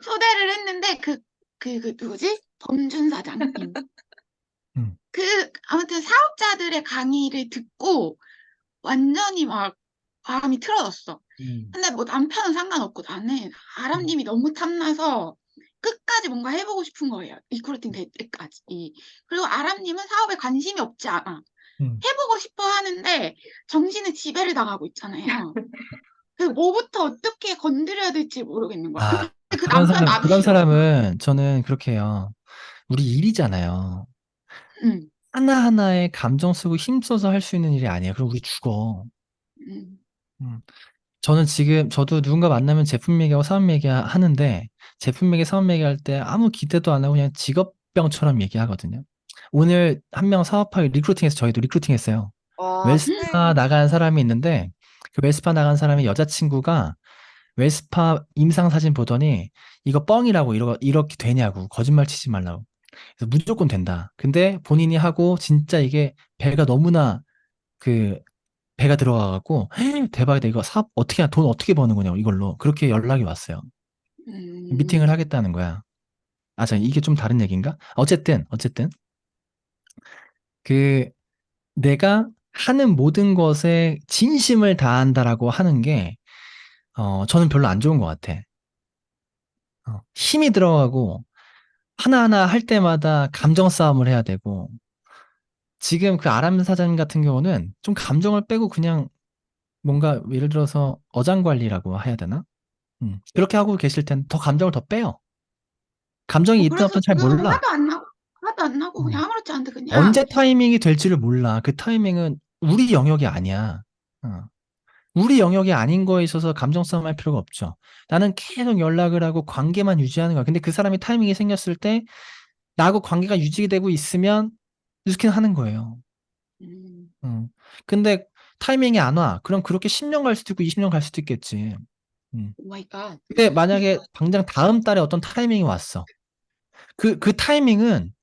초대를 했는데 그 누구지? 범준 사장님. 음. 아무튼 사업자들의 강의를 듣고 완전히 막 마음이 틀어졌어. 근데 뭐 남편은 상관없고 나는 아람님이 너무 탐나서 끝까지 뭔가 해보고 싶은 거예요. 리크루팅 될 때까지. 그리고 아람님은 사업에 관심이 없지 않아. 음. 해보고 싶어 하는데 정신의 지배를 당하고 있잖아요. 그 뭐부터 어떻게 건드려야 될지 모르겠는 거야. 근데 그 남편 나도 그런 싫어. 사람은 저는 그렇게 해요. 우리 일이잖아요. 응, 하나하나에 감정 쓰고 힘써서 할 수 있는 일이 아니에요. 그럼 우리 죽어. 응, 음. 저도 누군가 만나면 제품 얘기하고 사업 얘기하는데, 제품 얘기, 사업 얘기할 때 아무 기대도 안 하고 그냥 직업병처럼 얘기하거든요. 오늘 한 명 사업하기 리크루팅해서 저희도 리크루팅했어요. 와, 웰스파 나간 사람이 있는데, 그 웰스파 나간 사람의 여자친구가 웰스파 임상 사진 보더니 이거 뻥이라고 이렇게 되냐고 거짓말 치지 말라고. 그래서 무조건 된다. 근데 본인이 하고 진짜 이게 배가 너무나 그 배가 들어가갖고 대박이다. 이거 사업 돈 어떻게 버는 거냐고 이걸로 그렇게 연락이 왔어요. 미팅을 하겠다는 거야. 이게 좀 다른 얘기인가? 어쨌든 그 내가 하는 모든 것에 진심을 다한다라고 하는 게 저는 별로 안 좋은 것 같아. 힘이 들어가고 하나하나 할 때마다 감정 싸움을 해야 되고 지금 그 아람 사장 같은 경우는 좀 감정을 빼고 그냥 뭔가 예를 들어서 어장관리라고 해야 되나? 그렇게 하고 계실 텐데 더 감정을 더 빼요. 감정이 있든 그래서 없든 잘 지금 몰라. 화도 안 나고 어. 그냥 아무렇지 않은데 그냥 언제 타이밍이 될지를 몰라. 그 타이밍은 우리 영역이 아니야. 어. 우리 영역이 아닌 거에 있어서 감정 싸움 할 필요가 없죠. 나는 계속 연락을 하고 관계만 유지하는 거야. 근데 그 사람이 타이밍이 생겼을 때 나하고 관계가 유지되고 있으면 뉴스킨 하는 거예요. 근데 타이밍이 안 와. 그럼 그렇게 10년 갈 수도 있고 20년 갈 수도 있겠지. 음. 오 마이 갓. 근데 만약에 당장 다음 달에 어떤 타이밍이 왔어. 그 타이밍은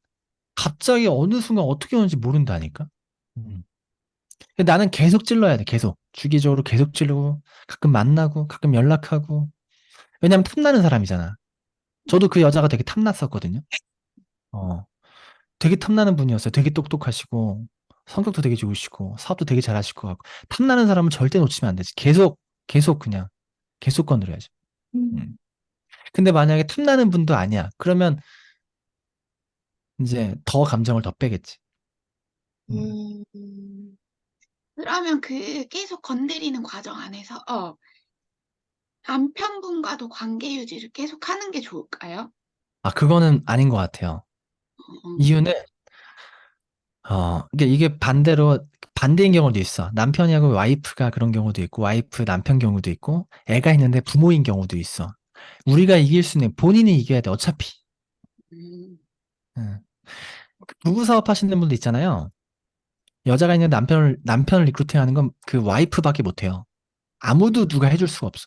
갑자기 어느 순간 어떻게 오는지 모른다니까. 음. 근데 나는 계속 찔러야 돼. 계속. 주기적으로 계속 찌르고 가끔 만나고 가끔 연락하고. 왜냐면 탐나는 사람이잖아. 저도 그 여자가 되게 탐났었거든요. 어. 되게 탐나는 분이었어요. 되게 똑똑하시고 성격도 되게 좋으시고 사업도 되게 잘하실 것 같고 탐나는 사람은 절대 놓치면 안 되지. 계속 그냥 계속 건드려야지. 음. 근데 만약에 탐나는 분도 아니야. 그러면 이제 더 감정을 더 빼겠지. 음. 그러면 그 계속 건드리는 과정 안에서 남편분과도 관계 유지를 계속 하는 게 좋을까요? 아, 그거는 아닌 것 같아요. 어, 이유는 이게 반대인 경우도 있어. 남편하고 와이프가 그런 경우도 있고, 와이프 남편 경우도 있고, 애가 있는데 부모인 경우도 있어. 우리가 이길 수는 본인이 이겨야 돼, 어차피. 음, 응. 부부 사업 하시는 분도 있잖아요. 여자가 있는 남편을 리크루팅하는 건 그 와이프밖에 못 해요. 아무도 누가 해줄 수가 없어.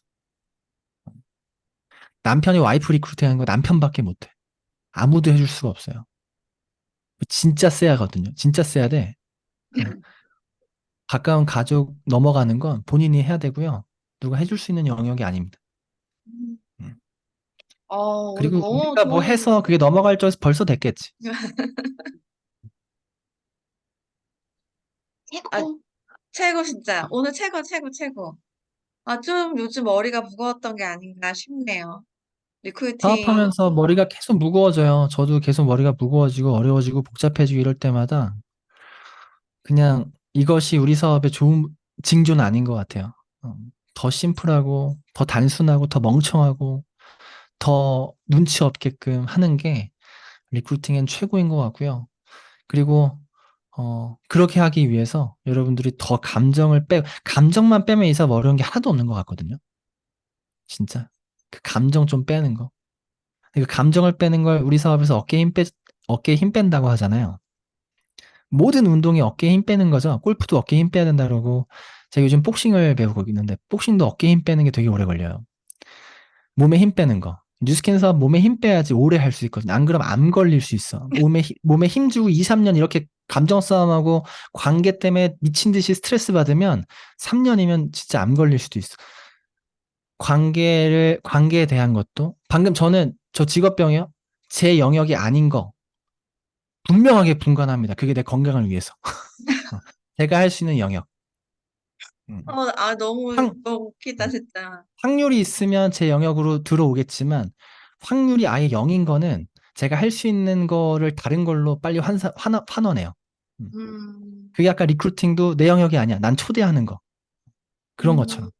남편이 와이프 리크루팅하는 거 남편밖에 못 해. 아무도 해줄 수가 없어요. 진짜 세야거든요. 진짜 세야 돼. 응. 가까운 가족 넘어가는 건 본인이 해야 되고요. 누가 해줄 수 있는 영역이 아닙니다. 음. 음. 오늘 그리고 너무 우리가 뭐 좋은, 해서 그게 넘어갈 줄 벌써 됐겠지. 아, 최고. 최고 진짜. 오늘 최고, 최고, 최고. 좀 요즘 머리가 무거웠던 게 아닌가 싶네요. 리크루팅, 사업하면서 머리가 계속 무거워져요. 저도 계속 머리가 무거워지고 어려워지고 복잡해지고 이럴 때마다 그냥 이것이 우리 사업의 좋은 징조는 아닌 것 같아요. 더 심플하고 더 단순하고 더 멍청하고 더 눈치 없게끔 하는 게 리크루팅엔 최고인 것 같고요. 그리고 그렇게 하기 위해서 여러분들이 더 감정만 빼면 이 사업 어려운 게 하나도 없는 것 같거든요. 진짜. 그 감정 좀 빼는 거. 그 감정을 빼는 걸 우리 사업에서 어깨에 힘 뺀다고 하잖아요. 모든 운동이 어깨에 힘 빼는 거죠. 골프도 어깨에 힘 빼야 된다 그러고, 제가 요즘 복싱을 배우고 있는데, 복싱도 어깨에 힘 빼는 게 되게 오래 걸려요. 몸에 힘 빼는 거. 뉴스캔 사업 몸에 힘 빼야지 오래 할 수 있거든요. 안 그러면 암 걸릴 수 있어. 몸에 힘 주고 2, 3년 이렇게 감정 싸움하고 관계 때문에 미친 듯이 스트레스 받으면 3년이면 진짜 암 걸릴 수도 있어. 관계에 대한 것도, 방금 저 직업병이요? 제 영역이 아닌 거, 분명하게 분간합니다. 그게 내 건강을 위해서. 제가 할 수 있는 영역. 음. 너무, 확, 너무 웃기다, 진짜. 확률이 있으면 제 영역으로 들어오겠지만, 확률이 아예 0인 거는 제가 할 수 있는 거를 다른 걸로 빨리 환원해요. 음. 음, 그게 아까 리크루팅도 내 영역이 아니야. 난 초대하는 거. 그런 음. 것처럼.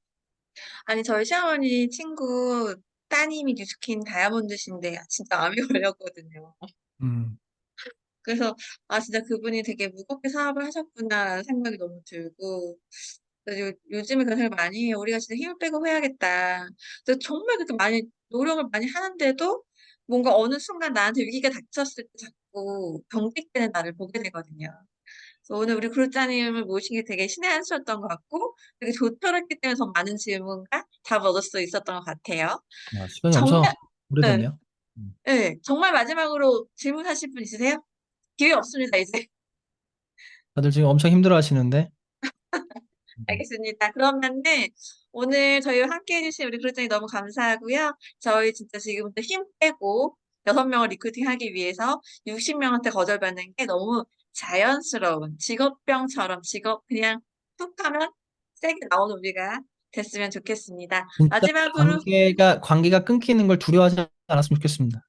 아니, 저희 시어머니 친구 따님이 뉴스킨 다이아몬드신데, 진짜 암이 걸렸거든요. 음. 그래서, 진짜 그분이 되게 무겁게 사업을 하셨구나라는 생각이 너무 들고, 그래서 요즘에 그런 생각 많이 해요. 우리가 진짜 힘을 빼고 해야겠다. 그래서 정말 그렇게 많이, 노력을 많이 하는데도, 뭔가 어느 순간 나한테 위기가 닥쳤을 때 자꾸 경직되는 나를 보게 되거든요. 그래서 오늘 우리 구루자님을 모신 게 되게 신의 한 수였던 것 같고, 되게 조촐했기 때문에 더 많은 질문과 답을 얻을 수 있었던 것 같아요. 시간이 정말, 엄청 네, 오래됐네요. 네, 정말 마지막으로 질문하실 분 있으세요? 기회 없습니다, 이제. 다들 지금 엄청 힘들어 하시는데. 알겠습니다. 그러면은 오늘 저희와 함께 해주신 우리 구루자님 너무 감사하고요. 저희 진짜 지금부터 힘 빼고 6명을 리크루팅하기 위해서 60명한테 거절받는 게 너무 자연스러운 직업병처럼 직업 그냥 툭 하면 세게 나오는 우리가 됐으면 좋겠습니다. 진짜 마지막으로 관계가 끊기는 걸 두려워하지 않았으면 좋겠습니다.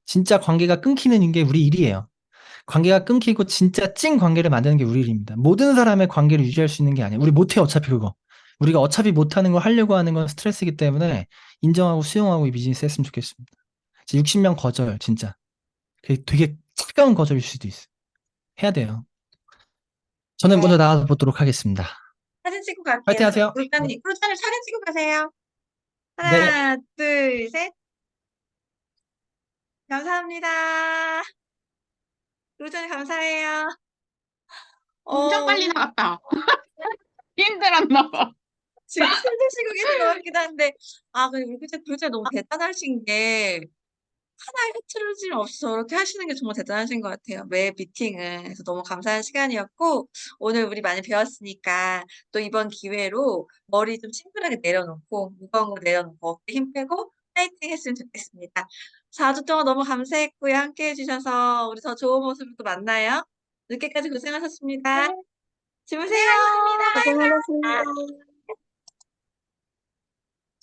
진짜 관계가 끊기는 게 우리 일이에요. 관계가 끊기고 진짜 찐 관계를 만드는 게 우리 일입니다. 모든 사람의 관계를 유지할 수 있는 게 아니에요. 우리 못해요, 어차피 그거. 우리가 어차피 못하는 거 하려고 하는 건 스트레스이기 때문에 인정하고 수용하고 이 비즈니스 했으면 좋겠습니다. 60명 거절, 진짜. 그게 되게 차가운 거절일 수도 있어요. 해야 돼요. 저는 네, 먼저 나가보도록 하겠습니다. 사진 찍고 갈게요. 파이팅 하세요. 네. 구루자님 사진 찍고 가세요. 네. 하나, 둘, 셋. 감사합니다. 구루자님 감사해요. 엄청 어, 빨리 나갔다. 힘들었나 봐. 지금 숨 드시고 계신 것 같기도 한데, 근데 우리 글자 너무 대단하신 게, 하나의 흐트러짐 없이 저렇게 하시는 게 정말 대단하신 것 같아요. 매 미팅은. 그래서 너무 감사한 시간이었고, 오늘 우리 많이 배웠으니까, 또 이번 기회로 머리 좀 심플하게 내려놓고, 무거운 거 내려놓고, 어깨 힘 빼고, 파이팅 했으면 좋겠습니다. 4주 동안 너무 감사했고요. 함께 해주셔서, 우리 더 좋은 모습으로 또 만나요. 늦게까지 고생하셨습니다. 주무세요. 고생하셨습니다. 고생하셨습니다.